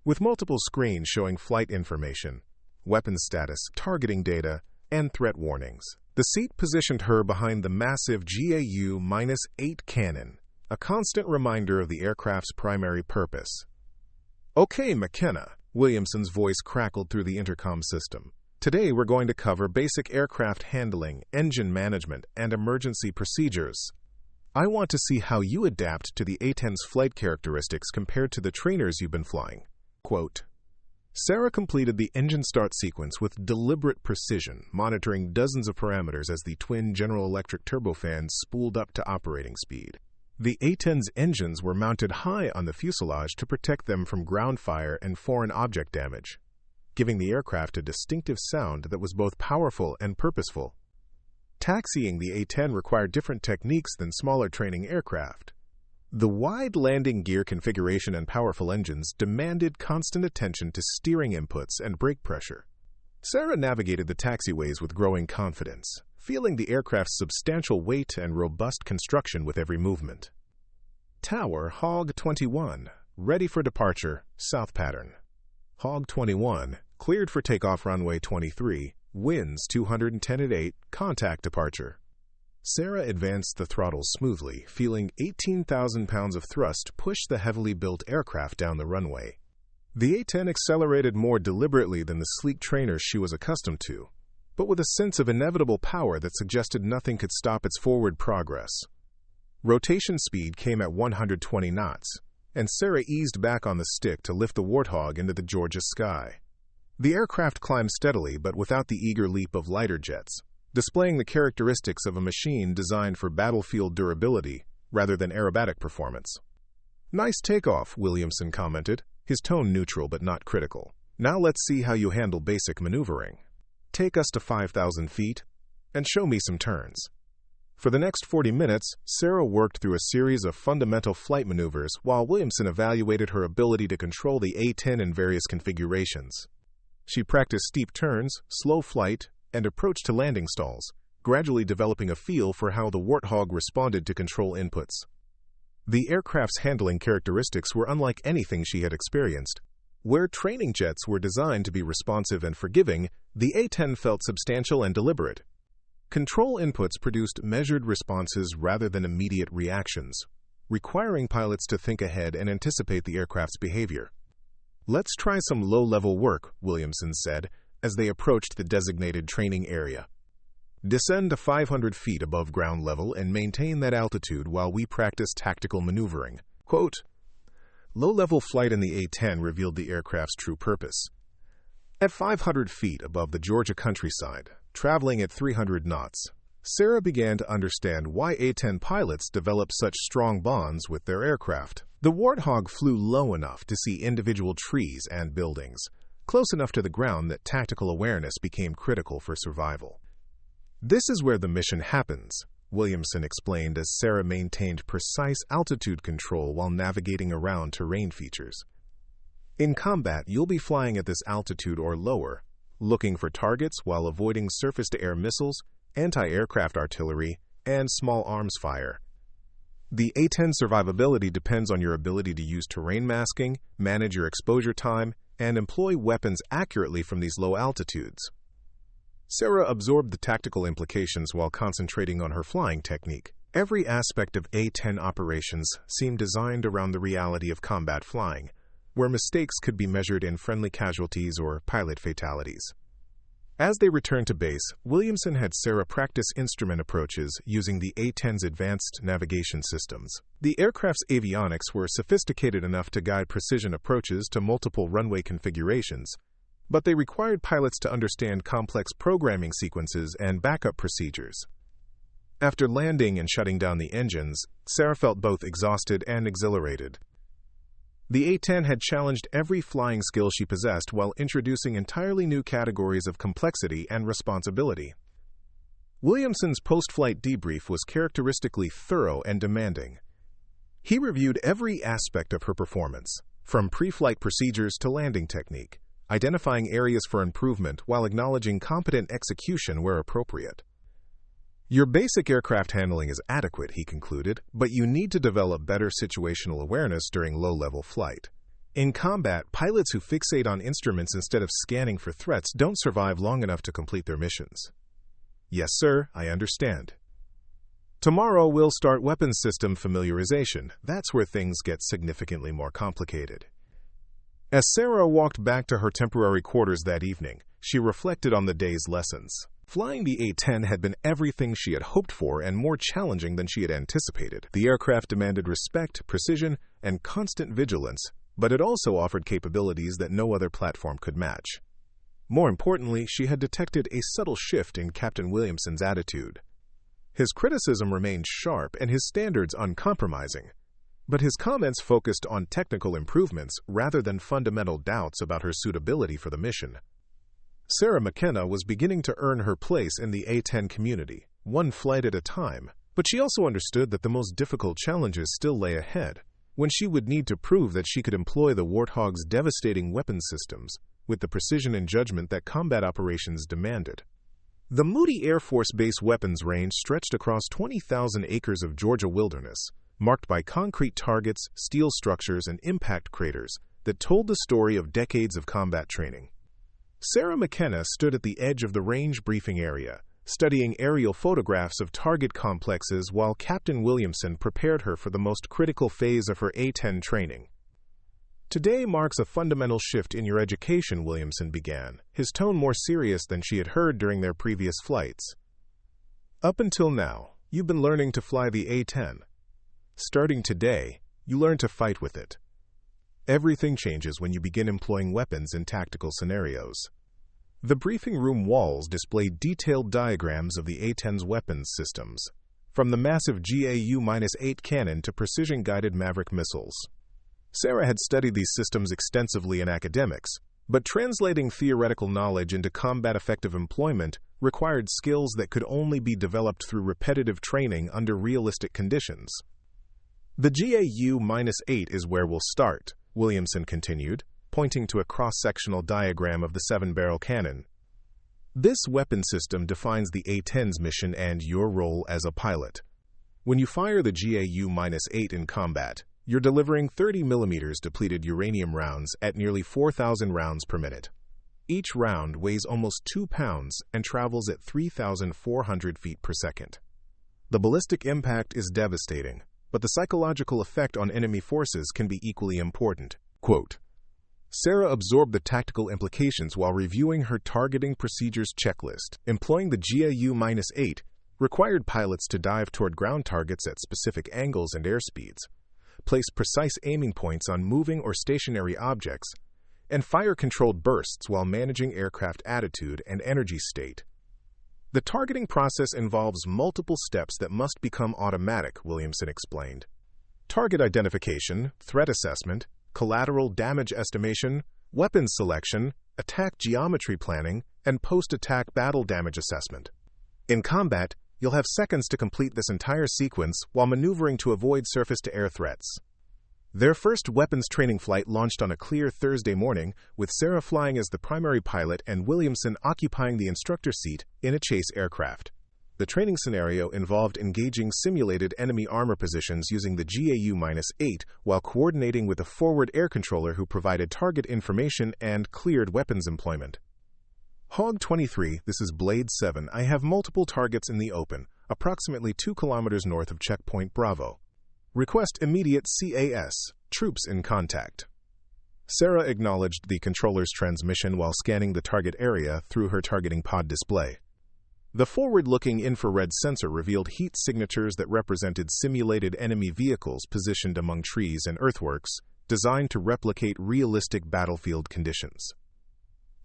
Speaker 1: With multiple screens showing flight information, weapons status, targeting data, and threat warnings. The seat positioned her behind the massive GAU-8 cannon, a constant reminder of the aircraft's primary purpose. "Okay, McKenna," Williamson's voice crackled through the intercom system. "Today we're going to cover basic aircraft handling, engine management, and emergency procedures. I want to see how you adapt to the A-10's flight characteristics compared to the trainers you've been flying." Quote, Sarah completed the engine start sequence with deliberate precision, monitoring dozens of parameters as the twin General Electric turbofans spooled up to operating speed. The A-10's engines were mounted high on the fuselage to protect them from ground fire and foreign object damage, giving the aircraft a distinctive sound that was both powerful and purposeful. Taxiing the A-10 required different techniques than smaller training aircraft. The wide landing gear configuration and powerful engines demanded constant attention to steering inputs and brake pressure. Sarah navigated the taxiways with growing confidence, feeling the aircraft's substantial weight and robust construction with every movement. Tower Hog 21, ready for departure, south pattern. Hog 21, cleared for takeoff runway 23, winds 210 at 8, contact departure. Sarah advanced the throttle smoothly, feeling 18,000 pounds of thrust push the heavily built aircraft down the runway. The A-10 accelerated more deliberately than the sleek trainers she was accustomed to, but with a sense of inevitable power that suggested nothing could stop its forward progress. Rotation speed came at 120 knots, and Sarah eased back on the stick to lift the Warthog into the Georgia sky. The aircraft climbed steadily but without the eager leap of lighter jets, displaying the characteristics of a machine designed for battlefield durability rather than aerobatic performance. "Nice takeoff," Williamson commented, his tone neutral but not critical. "Now let's see how you handle basic maneuvering. Take us to 5,000 feet and show me some turns." For the next 40 minutes, Sarah worked through a series of fundamental flight maneuvers while Williamson evaluated her ability to control the A-10 in various configurations. She practiced steep turns, slow flight, and approach to landing stalls, gradually developing a feel for how the Warthog responded to control inputs. The aircraft's handling characteristics were unlike anything she had experienced. Where training jets were designed to be responsive and forgiving, the A-10 felt substantial and deliberate. Control inputs produced measured responses rather than immediate reactions, requiring pilots to think ahead and anticipate the aircraft's behavior. "Let's try some low-level work," Williamson said, as they approached the designated training area. "Descend to 500 feet above ground level and maintain that altitude while we practice tactical maneuvering." Quote, low-level flight in the A-10 revealed the aircraft's true purpose. At 500 feet above the Georgia countryside, traveling at 300 knots, Sarah began to understand why A-10 pilots developed such strong bonds with their aircraft. The Warthog flew low enough to see individual trees and buildings, close enough to the ground that tactical awareness became critical for survival. "This is where the mission happens," Williamson explained as Sarah maintained precise altitude control while navigating around terrain features. "In combat, you'll be flying at this altitude or lower, looking for targets while avoiding surface-to-air missiles, anti-aircraft artillery, and small arms fire. The A-10 survivability depends on your ability to use terrain masking, manage your exposure time, and employ weapons accurately from these low altitudes." Sarah absorbed the tactical implications while concentrating on her flying technique. Every aspect of A-10 operations seemed designed around the reality of combat flying, where mistakes could be measured in friendly casualties or pilot fatalities. As they returned to base, Williamson had Sarah practice instrument approaches using the A-10's advanced navigation systems. The aircraft's avionics were sophisticated enough to guide precision approaches to multiple runway configurations, but they required pilots to understand complex programming sequences and backup procedures. After landing and shutting down the engines, Sarah felt both exhausted and exhilarated. The A-10 had challenged every flying skill she possessed while introducing entirely new categories of complexity and responsibility. Williamson's post-flight debrief was characteristically thorough and demanding. He reviewed every aspect of her performance, from pre-flight procedures to landing technique, identifying areas for improvement while acknowledging competent execution where appropriate. "Your basic aircraft handling is adequate," he concluded, "but you need to develop better situational awareness during low-level flight. In combat, pilots who fixate on instruments instead of scanning for threats don't survive long enough to complete their missions." "Yes, sir, I understand. Tomorrow we'll start weapons system familiarization. That's where things get significantly more complicated." As Sarah walked back to her temporary quarters that evening, she reflected on the day's lessons. Flying the A-10 had been everything she had hoped for and more challenging than she had anticipated. The aircraft demanded respect, precision, and constant vigilance, but it also offered capabilities that no other platform could match. More importantly, she had detected a subtle shift in Captain Williamson's attitude. His criticism remained sharp and his standards uncompromising, but his comments focused on technical improvements rather than fundamental doubts about her suitability for the mission. Sarah McKenna was beginning to earn her place in the A-10 community, one flight at a time, but she also understood that the most difficult challenges still lay ahead, when she would need to prove that she could employ the Warthog's devastating weapons systems with the precision and judgment that combat operations demanded. The Moody Air Force Base weapons range stretched across 20,000 acres of Georgia wilderness, marked by concrete targets, steel structures, and impact craters that told the story of decades of combat training. Sarah McKenna stood at the edge of the range briefing area, studying aerial photographs of target complexes while Captain Williamson prepared her for the most critical phase of her A-10 training. "Today marks a fundamental shift in your education," Williamson began, his tone more serious than she had heard during their previous flights. "Up until now, you've been learning to fly the A-10. Starting today, you learn to fight with it. Everything changes when you begin employing weapons in tactical scenarios." The briefing room walls displayed detailed diagrams of the A-10's weapons systems, from the massive GAU-8 cannon to precision-guided Maverick missiles. Sarah had studied these systems extensively in academics, but translating theoretical knowledge into combat-effective employment required skills that could only be developed through repetitive training under realistic conditions. "The GAU-8 is where we'll start," Williamson continued, pointing to a cross-sectional diagram of the 7-barrel cannon. "This weapon system defines the A-10's mission and your role as a pilot. When you fire the GAU-8 in combat, you're delivering 30 mm depleted uranium rounds at nearly 4,000 rounds per minute. Each round weighs almost 2 pounds and travels at 3,400 feet per second. The ballistic impact is devastating, but the psychological effect on enemy forces can be equally important." Quote, Sarah absorbed the tactical implications while reviewing her targeting procedures checklist. Employing the GAU-8 required pilots to dive toward ground targets at specific angles and airspeeds, place precise aiming points on moving or stationary objects, and fire controlled bursts while managing aircraft attitude and energy state. "The targeting process involves multiple steps that must become automatic," Williamson explained. "Target identification, threat assessment, collateral damage estimation, weapons selection, attack geometry planning, and post-attack battle damage assessment. In combat, you'll have seconds to complete this entire sequence while maneuvering to avoid surface-to-air threats. Their first weapons training flight launched on a clear Thursday morning, with Sarah flying as the primary pilot and Williamson occupying the instructor seat in a chase aircraft. The training scenario involved engaging simulated enemy armor positions using the GAU-8 while coordinating with a forward air controller who provided target information and cleared weapons employment. Hog 23, this is Blade 7. I have multiple targets in the open, approximately 2 kilometers north of Checkpoint Bravo. Request immediate CAS, troops in contact. Sarah acknowledged the controller's transmission while scanning the target area through her targeting pod display. The forward-looking infrared sensor revealed heat signatures that represented simulated enemy vehicles positioned among trees and earthworks, designed to replicate realistic battlefield conditions.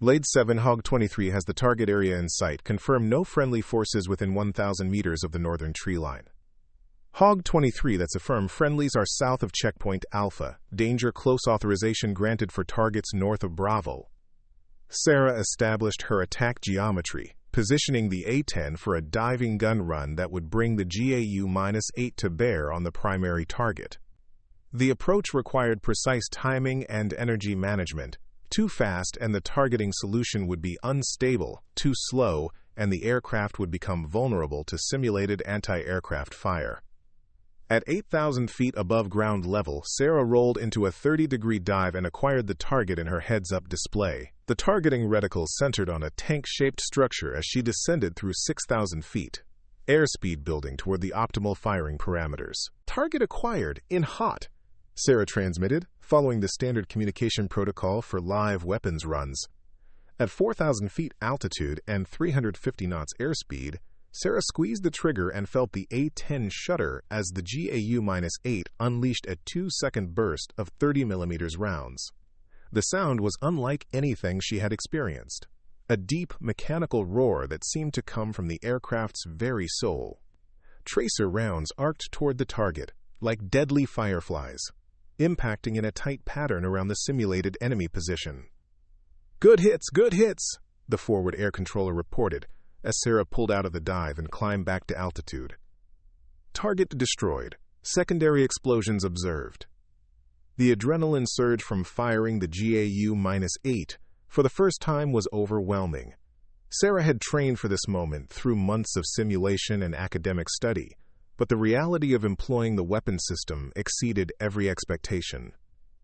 Speaker 1: Blade 7 Hog 23 has the target area in sight. Confirm no friendly forces within 1,000 meters of the northern tree line. Hog 23, that's affirmed friendlies are south of Checkpoint Alpha. Danger close authorization granted for targets north of Bravo. Sarah established her attack geometry, positioning the A-10 for a diving gun run that would bring the GAU-8 to bear on the primary target. The approach required precise timing and energy management. Too fast and the targeting solution would be unstable, too slow, and the aircraft would become vulnerable to simulated anti-aircraft fire. At 8,000 feet above ground level, Sarah rolled into a 30-degree dive and acquired the target in her heads-up display. The targeting reticle centered on a tank-shaped structure as she descended through 6,000 feet, airspeed building toward the optimal firing parameters. Target acquired in hot, Sarah transmitted, following the standard communication protocol for live weapons runs. At 4,000 feet altitude and 350 knots airspeed, Sarah squeezed the trigger and felt the A-10 shudder as the GAU-8 unleashed a 2-second burst of 30mm rounds. The sound was unlike anything she had experienced, a deep mechanical roar that seemed to come from the aircraft's very soul. Tracer rounds arced toward the target, like deadly fireflies, impacting in a tight pattern around the simulated enemy position. Good hits, the forward air controller reported, as Sarah pulled out of the dive and climbed back to altitude. Target destroyed. Secondary explosions observed. The adrenaline surge from firing the GAU-8 for the first time was overwhelming. Sarah had trained for this moment through months of simulation and academic study, but the reality of employing the weapon system exceeded every expectation.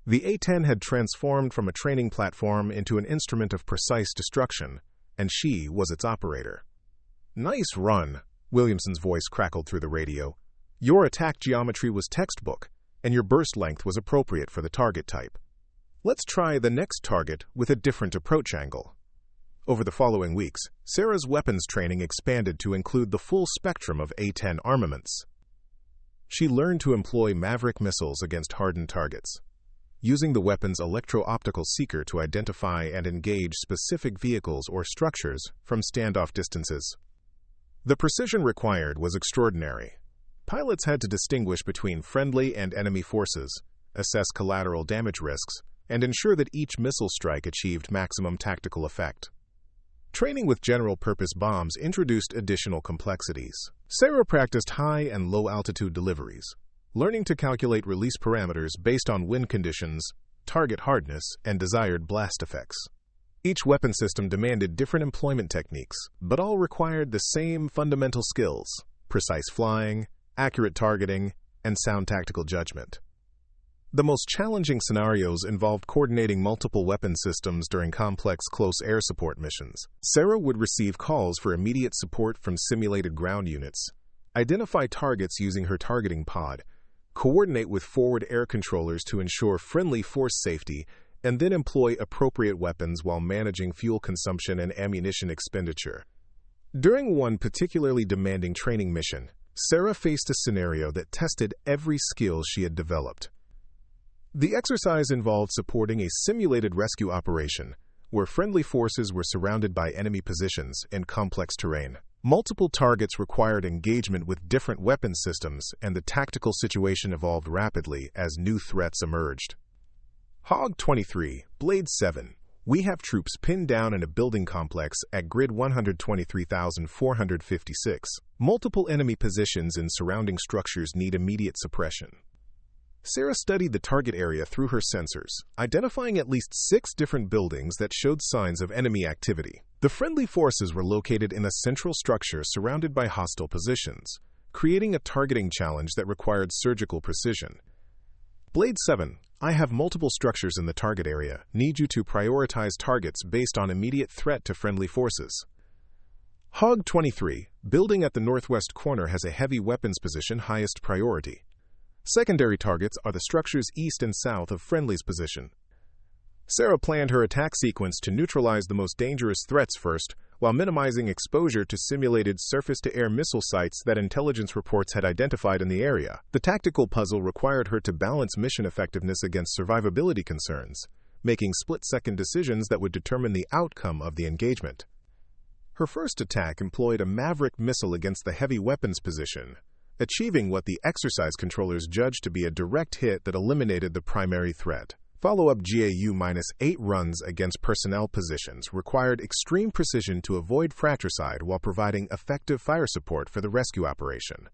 Speaker 1: The A-10 had transformed from a training platform into an instrument of precise destruction, and she was its operator. Nice run, Williamson's voice crackled through the radio. Your attack geometry was textbook, and your burst length was appropriate for the target type. Let's try the next target with a different approach angle. Over the following weeks, Sarah's weapons training expanded to include the full spectrum of A-10 armaments. She learned to employ Maverick missiles against hardened targets, using the weapon's electro-optical seeker to identify and engage specific vehicles or structures from standoff distances. The precision required was extraordinary. Pilots had to distinguish between friendly and enemy forces, assess collateral damage risks, and ensure that each missile strike achieved maximum tactical effect. Training with general-purpose bombs introduced additional complexities. Sarah practiced high and low-altitude deliveries, learning to calculate release parameters based on wind conditions, target hardness, and desired blast effects. Each weapon system demanded different employment techniques, but all required the same fundamental skills: precise flying, accurate targeting, and sound tactical judgment. The most challenging scenarios involved coordinating multiple weapon systems during complex close air support missions. Sarah would receive calls for immediate support from simulated ground units, identify targets using her targeting pod, coordinate with forward air controllers to ensure friendly force safety, and then employ appropriate weapons while managing fuel consumption and ammunition expenditure. During one particularly demanding training mission, Sarah faced a scenario that tested every skill she had developed. The exercise involved supporting a simulated rescue operation, where friendly forces were surrounded by enemy positions in complex terrain. Multiple targets required engagement with different weapon systems, and the tactical situation evolved rapidly as new threats emerged. Hog 23, Blade 7. We have troops pinned down in a building complex at grid 123,456. Multiple enemy positions in surrounding structures need immediate suppression. Sarah studied the target area through her sensors, identifying at least 6 different buildings that showed signs of enemy activity. The friendly forces were located in a central structure surrounded by hostile positions, creating a targeting challenge that required surgical precision. Blade 7, I have multiple structures in the target area. Need you to prioritize targets based on immediate threat to friendly forces. Hog 23, building at the northwest corner has a heavy weapons position, highest priority. Secondary targets are the structures east and south of friendly's position. Sarah planned her attack sequence to neutralize the most dangerous threats first, while minimizing exposure to simulated surface-to-air missile sites that intelligence reports had identified in the area. The tactical puzzle required her to balance mission effectiveness against survivability concerns, making split-second decisions that would determine the outcome of the engagement. Her first attack employed a Maverick missile against the heavy weapons position, achieving what the exercise controllers judged to be a direct hit that eliminated the primary threat. Follow-up GAU-8 runs against personnel positions required extreme precision to avoid fratricide while providing effective fire support for the rescue operation.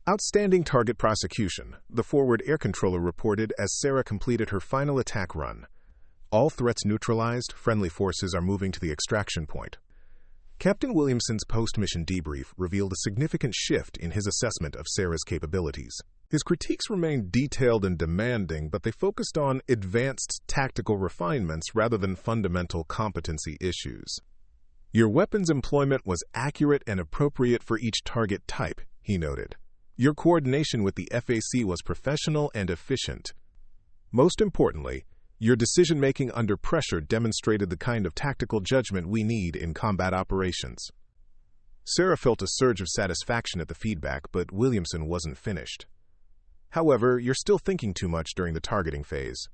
Speaker 1: Outstanding target prosecution, the forward air controller reported as Sarah completed her final attack run. All threats neutralized, friendly forces are moving to the extraction point. Captain Williamson's post-mission debrief revealed a significant shift in his assessment of Sarah's capabilities. His critiques remained detailed and demanding, but they focused on advanced tactical refinements rather than fundamental competency issues. Your weapons employment was accurate and appropriate for each target type, he noted. Your coordination with the FAC was professional and efficient. Most importantly, your decision-making under pressure demonstrated the kind of tactical judgment we need in combat operations. Sarah felt a surge of satisfaction at the feedback, but Williamson wasn't finished. However, you're still thinking too much during the targeting phase.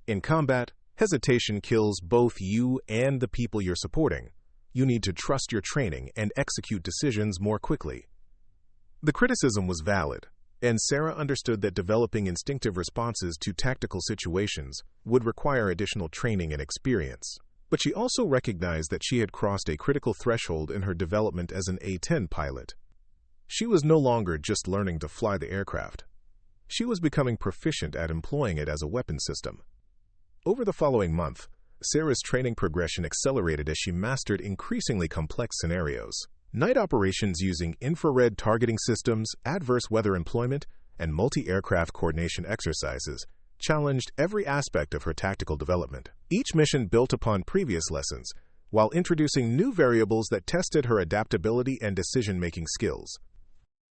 Speaker 1: In combat, hesitation kills both you and the people you're supporting. You need to trust your training and execute decisions more quickly. The criticism was valid, and Sarah understood that developing instinctive responses to tactical situations would require additional training and experience. But she also recognized that she had crossed a critical threshold in her development as an A-10 pilot. She was no longer just learning to fly the aircraft. She was becoming proficient at employing it as a weapon system. Over the following month, Sarah's training progression accelerated as she mastered increasingly complex scenarios. Night operations using infrared targeting systems, adverse weather employment, and multi-aircraft coordination exercises challenged every aspect of her tactical development. Each mission built upon previous lessons, while introducing new variables that tested her adaptability and decision-making skills.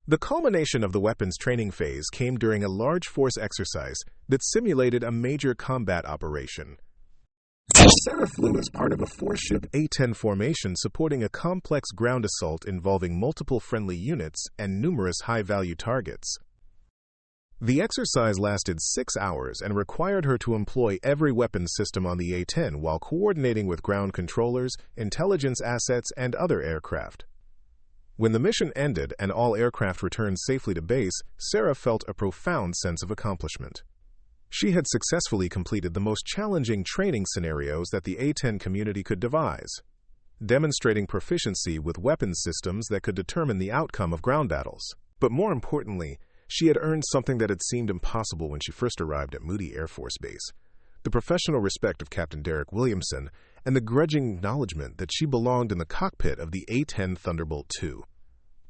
Speaker 1: The culmination of the weapons training phase came during a large force exercise that simulated a major combat operation. Sarah flew as part of a 4-ship A-10 formation supporting a complex ground assault involving multiple friendly units and numerous high-value targets. The exercise lasted 6 hours and required her to employ every weapons system on the A-10 while coordinating with ground controllers, intelligence assets, and other aircraft. When the mission ended and all aircraft returned safely to base, Sarah felt a profound sense of accomplishment. She had successfully completed the most challenging training scenarios that the A-10 community could devise, demonstrating proficiency with weapons systems that could determine the outcome of ground battles. But more importantly, she had earned something that had seemed impossible when she first arrived at Moody Air Force Base: the professional respect of Captain Derek Williamson and the grudging acknowledgement that she belonged in the cockpit of the A-10 Thunderbolt II.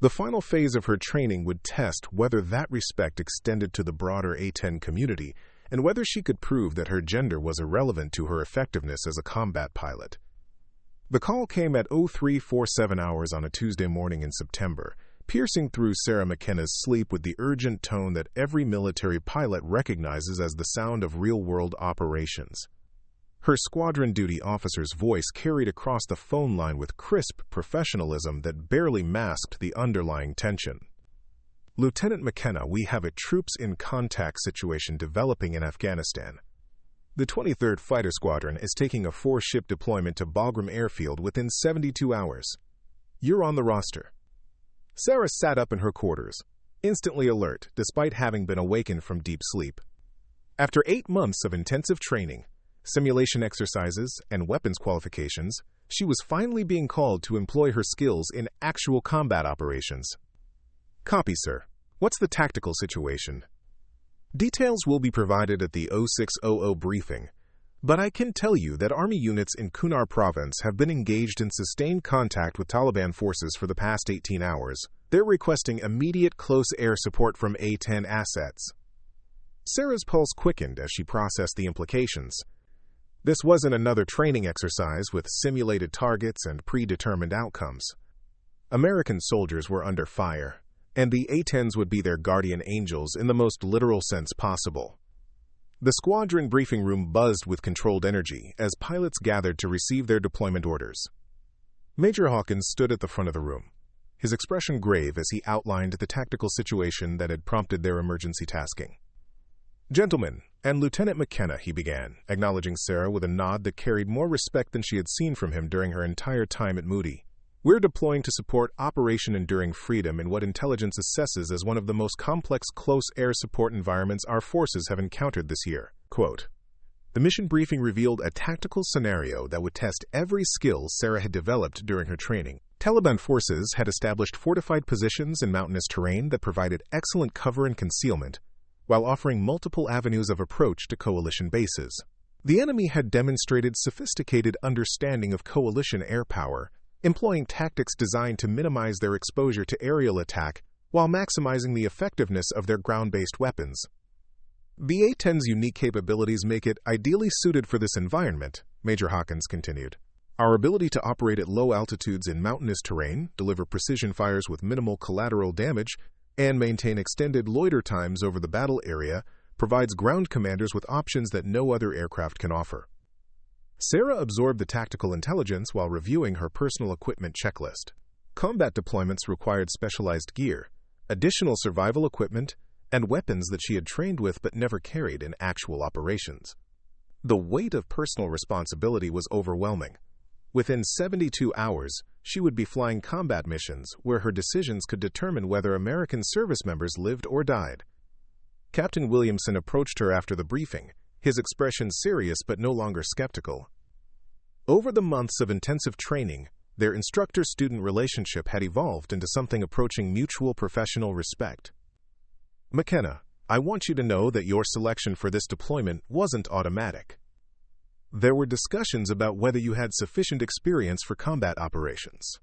Speaker 1: The final phase of her training would test whether that respect extended to the broader A-10 community and whether she could prove that her gender was irrelevant to her effectiveness as a combat pilot. The call came at 0347 hours on a Tuesday morning in September, piercing through Sarah McKenna's sleep with the urgent tone that every military pilot recognizes as the sound of real-world operations. Her squadron duty officer's voice carried across the phone line with crisp professionalism that barely masked the underlying tension. Lieutenant McKenna, we have a troops in contact situation developing in Afghanistan. The 23rd Fighter Squadron is taking a 4-ship deployment to Bagram Airfield within 72 hours. You're on the roster. Sarah sat up in her quarters, instantly alert despite having been awakened from deep sleep. After 8 months of intensive training, simulation exercises, and weapons qualifications, she was finally being called to employ her skills in actual combat operations. Copy, sir. What's the tactical situation? Details will be provided at the 0600 briefing, but I can tell you that Army units in Kunar province have been engaged in sustained contact with Taliban forces for the past 18 hours. They're requesting immediate close air support from A-10 assets. Sarah's pulse quickened as she processed the implications. This wasn't another training exercise with simulated targets and predetermined outcomes. American soldiers were under fire, and the A-10s would be their guardian angels in the most literal sense possible. The squadron briefing room buzzed with controlled energy as pilots gathered to receive their deployment orders. Major Hawkins stood at the front of the room, his expression grave as he outlined the tactical situation that had prompted their emergency tasking. "Gentlemen, and Lieutenant McKenna," he began, acknowledging Sarah with a nod that carried more respect than she had seen from him during her entire time at Moody. "We're deploying to support Operation Enduring Freedom in what intelligence assesses as one of the most complex close air support environments our forces have encountered this year." Quote, the mission briefing revealed a tactical scenario that would test every skill Sarah had developed during her training. Taliban forces had established fortified positions in mountainous terrain that provided excellent cover and concealment, while offering multiple avenues of approach to coalition bases. The enemy had demonstrated sophisticated understanding of coalition air power, employing tactics designed to minimize their exposure to aerial attack while maximizing the effectiveness of their ground-based weapons. The A-10's unique capabilities make it ideally suited for this environment, Major Hawkins continued. Our ability to operate at low altitudes in mountainous terrain, deliver precision fires with minimal collateral damage, and maintain extended loiter times over the battle area provides ground commanders with options that no other aircraft can offer. Sarah absorbed the tactical intelligence while reviewing her personal equipment checklist. Combat deployments required specialized gear, additional survival equipment, and weapons that she had trained with but never carried in actual operations. The weight of personal responsibility was overwhelming. Within 72 hours, she would be flying combat missions where her decisions could determine whether American service members lived or died. Captain Williamson approached her after the briefing, his expression serious but no longer skeptical. Over the months of intensive training, their instructor-student relationship had evolved into something approaching mutual professional respect. "McKenna, I want you to know that your selection for this deployment wasn't automatic. There were discussions about whether you had sufficient experience for combat operations."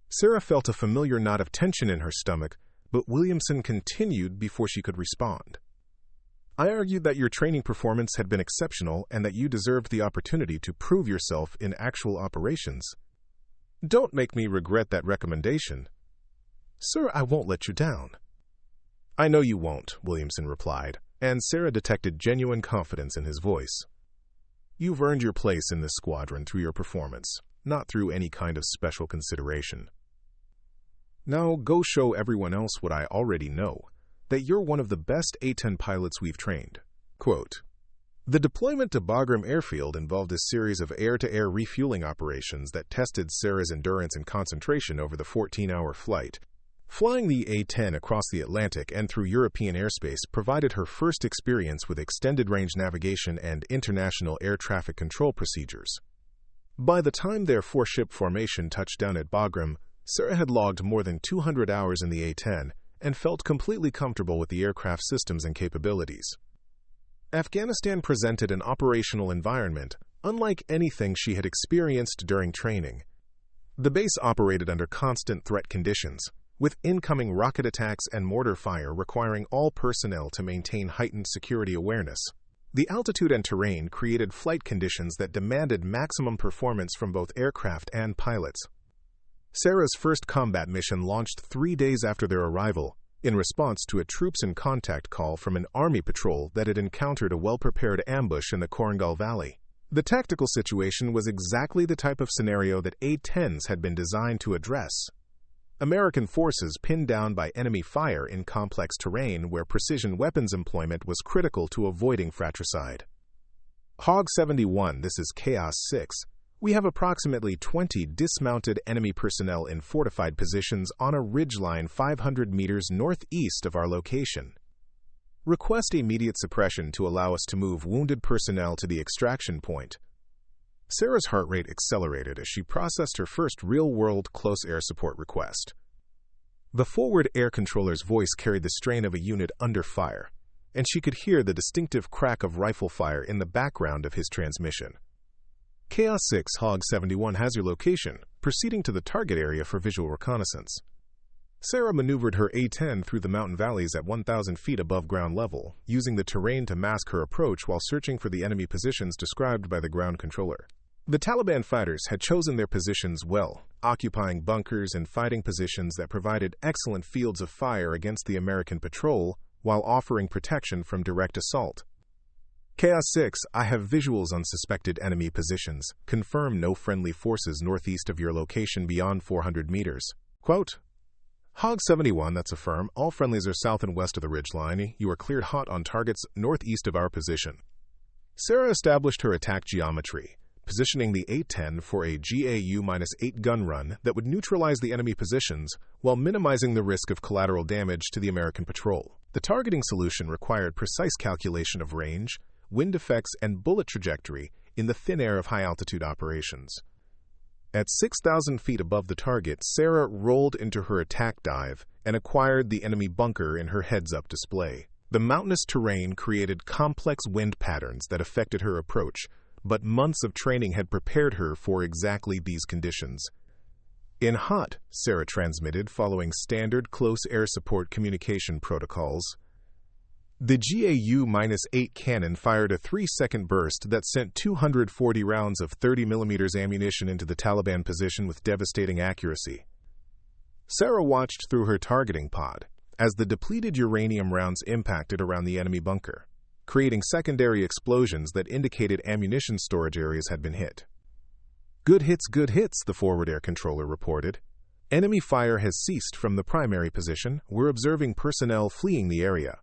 Speaker 1: Sarah felt a familiar knot of tension in her stomach, but Williamson continued before she could respond. "I argued that your training performance had been exceptional and that you deserved the opportunity to prove yourself in actual operations. Don't make me regret that recommendation." "Sir, I won't let you down." "I know you won't," Williamson replied, and Sarah detected genuine confidence in his voice. "You've earned your place in this squadron through your performance, not through any kind of special consideration. Now go show everyone else what I already know, that you're one of the best A-10 pilots we've trained." Quote, the deployment to Bagram Airfield involved a series of air-to-air refueling operations that tested Sarah's endurance and concentration over the 14-hour flight. Flying the A-10 across the Atlantic and through European airspace provided her first experience with extended-range navigation and international air traffic control procedures. By the time their four-ship formation touched down at Bagram, Sarah had logged more than 200 hours in the A-10 and felt completely comfortable with the aircraft systems and capabilities. Afghanistan presented an operational environment unlike anything she had experienced during training. The base operated under constant threat conditions, with incoming rocket attacks and mortar fire requiring all personnel to maintain heightened security awareness. The altitude and terrain created flight conditions that demanded maximum performance from both aircraft and pilots. Sarah's first combat mission launched 3 days after their arrival, in response to a troops in contact call from an Army patrol that had encountered a well-prepared ambush in the Korangal Valley. The tactical situation was exactly the type of scenario that A-10s had been designed to address. American forces pinned down by enemy fire in complex terrain where precision weapons employment was critical to avoiding fratricide. Hog 71, this is Chaos 6. We have approximately 20 dismounted enemy personnel in fortified positions on a ridgeline 500 meters northeast of our location. Request immediate suppression to allow us to move wounded personnel to the extraction point. Sarah's heart rate accelerated as she processed her first real-world close air support request. The forward air controller's voice carried the strain of a unit under fire, and she could hear the distinctive crack of rifle fire in the background of his transmission. GAU-8 Hog 71 has your location, proceeding to the target area for visual reconnaissance. Sarah maneuvered her A-10 through the mountain valleys at 1,000 feet above ground level, using the terrain to mask her approach while searching for the enemy positions described by the ground controller. The Taliban fighters had chosen their positions well, occupying bunkers and fighting positions that provided excellent fields of fire against the American patrol while offering protection from direct assault. GAU-8, I have visuals on suspected enemy positions. Confirm no friendly forces northeast of your location beyond 400 meters. Quote, Hog 71, that's affirm. All friendlies are south and west of the ridgeline. You are cleared hot on targets northeast of our position. Sarah established her attack geometry, positioning the A-10 for a GAU-8 gun run that would neutralize the enemy positions while minimizing the risk of collateral damage to the American patrol. The targeting solution required precise calculation of range, wind effects, and bullet trajectory in the thin air of high-altitude operations. At 6,000 feet above the target, Sarah rolled into her attack dive and acquired the enemy bunker in her heads-up display. The mountainous terrain created complex wind patterns that affected her approach, but months of training had prepared her for exactly these conditions. In hot, Sarah transmitted following standard close air support communication protocols. The GAU-8 cannon fired a 3-second burst that sent 240 rounds of 30mm ammunition into the Taliban position with devastating accuracy. Sarah watched through her targeting pod as the depleted uranium rounds impacted around the enemy bunker, creating secondary explosions that indicated ammunition storage areas had been hit. Good hits, the forward air controller reported. Enemy fire has ceased from the primary position. We're observing personnel fleeing the area.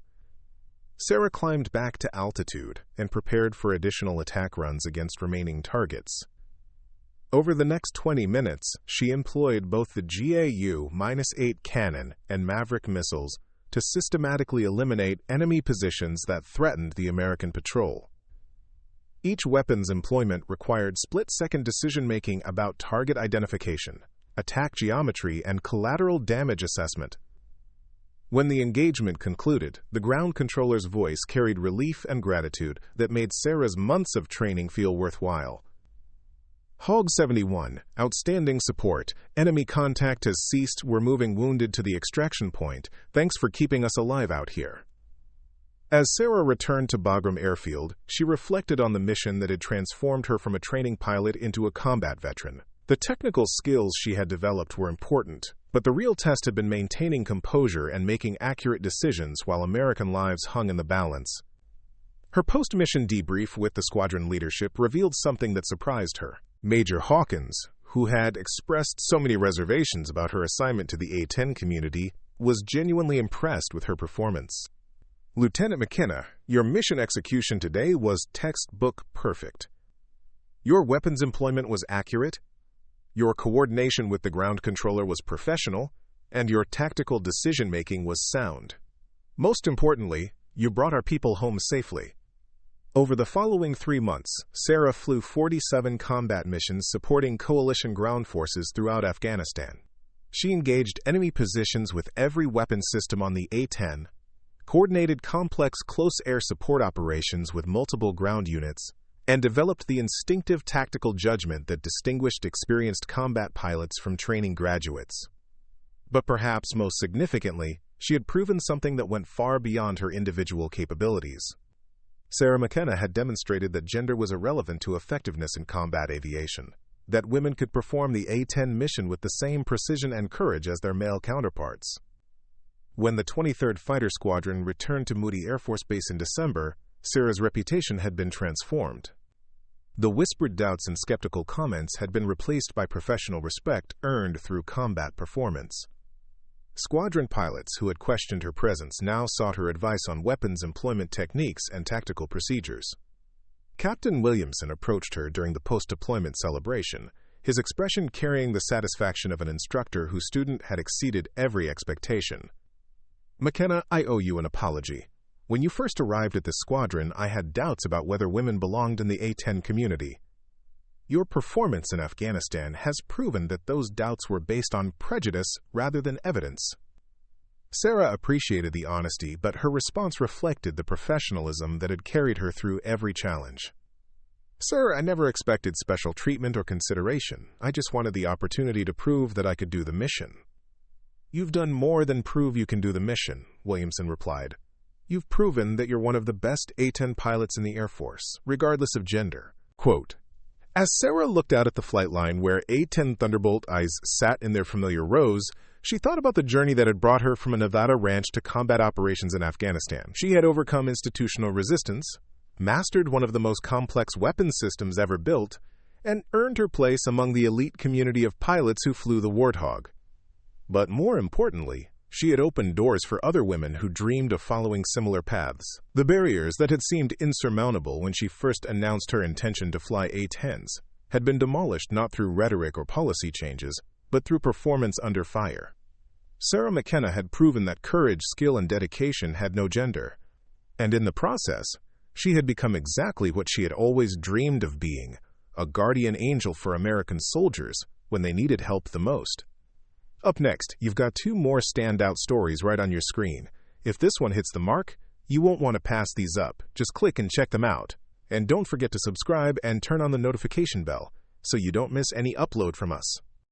Speaker 1: Sarah climbed back to altitude and prepared for additional attack runs against remaining targets. Over the next 20 minutes, she employed both the GAU-8 cannon and Maverick missiles to systematically eliminate enemy positions that threatened the American patrol. Each weapon's employment required split-second decision-making about target identification, attack geometry, and collateral damage assessment. When the engagement concluded, the ground controller's voice carried relief and gratitude that made Sarah's months of training feel worthwhile. Hog 71, outstanding support. Enemy contact has ceased. We're moving wounded to the extraction point. Thanks for keeping us alive out here. As Sarah returned to Bagram Airfield, she reflected on the mission that had transformed her from a training pilot into a combat veteran. The technical skills she had developed were important, but the real test had been maintaining composure and making accurate decisions while American lives hung in the balance. Her post-mission debrief with the squadron leadership revealed something that surprised her. Major Hawkins, who had expressed so many reservations about her assignment to the A-10 community, was genuinely impressed with her performance. Lieutenant McKenna, your mission execution today was textbook perfect. Your weapons employment was accurate, your coordination with the ground controller was professional, and your tactical decision-making was sound. Most importantly, you brought our people home safely. Over the following 3 months, Sarah flew 47 combat missions supporting coalition ground forces throughout Afghanistan. She engaged enemy positions with every weapon system on the A-10, coordinated complex close air support operations with multiple ground units, and developed the instinctive tactical judgment that distinguished experienced combat pilots from training graduates. But perhaps most significantly, she had proven something that went far beyond her individual capabilities. Sarah McKenna had demonstrated that gender was irrelevant to effectiveness in combat aviation, that women could perform the A-10 mission with the same precision and courage as their male counterparts. When the 23rd Fighter Squadron returned to Moody Air Force Base in December, Sarah's reputation had been transformed. The whispered doubts and skeptical comments had been replaced by professional respect earned through combat performance. Squadron pilots who had questioned her presence now sought her advice on weapons employment techniques and tactical procedures. Captain Williamson approached her during the post-deployment celebration, his expression carrying the satisfaction of an instructor whose student had exceeded every expectation. "McKenna, I owe you an apology. When you first arrived at this squadron, I had doubts about whether women belonged in the A-10 community. Your performance in Afghanistan has proven that those doubts were based on prejudice rather than evidence. Sarah appreciated the honesty, but her response reflected the professionalism that had carried her through every challenge. Sir, I never expected special treatment or consideration. I just wanted the opportunity to prove that I could do the mission. You've done more than prove you can do the mission, Williamson replied. You've proven that you're one of the best A-10 pilots in the Air Force, regardless of gender. Quote, as Sarah looked out at the flight line where A-10 Thunderbolt eyes sat in their familiar rows, she thought about the journey that had brought her from a Nevada ranch to combat operations in Afghanistan. She had overcome institutional resistance, mastered one of the most complex weapons systems ever built, and earned her place among the elite community of pilots who flew the Warthog. But more importantly, she had opened doors for other women who dreamed of following similar paths. The barriers that had seemed insurmountable when she first announced her intention to fly A-10s had been demolished not through rhetoric or policy changes, but through performance under fire. Sarah McKenna had proven that courage, skill, and dedication had no gender. And in the process, she had become exactly what she had always dreamed of being, a guardian angel for American soldiers when they needed help the most. Up next, you've got two more standout stories right on your screen. If this one hits the mark, you won't want to pass these up. Just click and check them out. And don't forget to subscribe and turn on the notification bell so you don't miss any upload from us.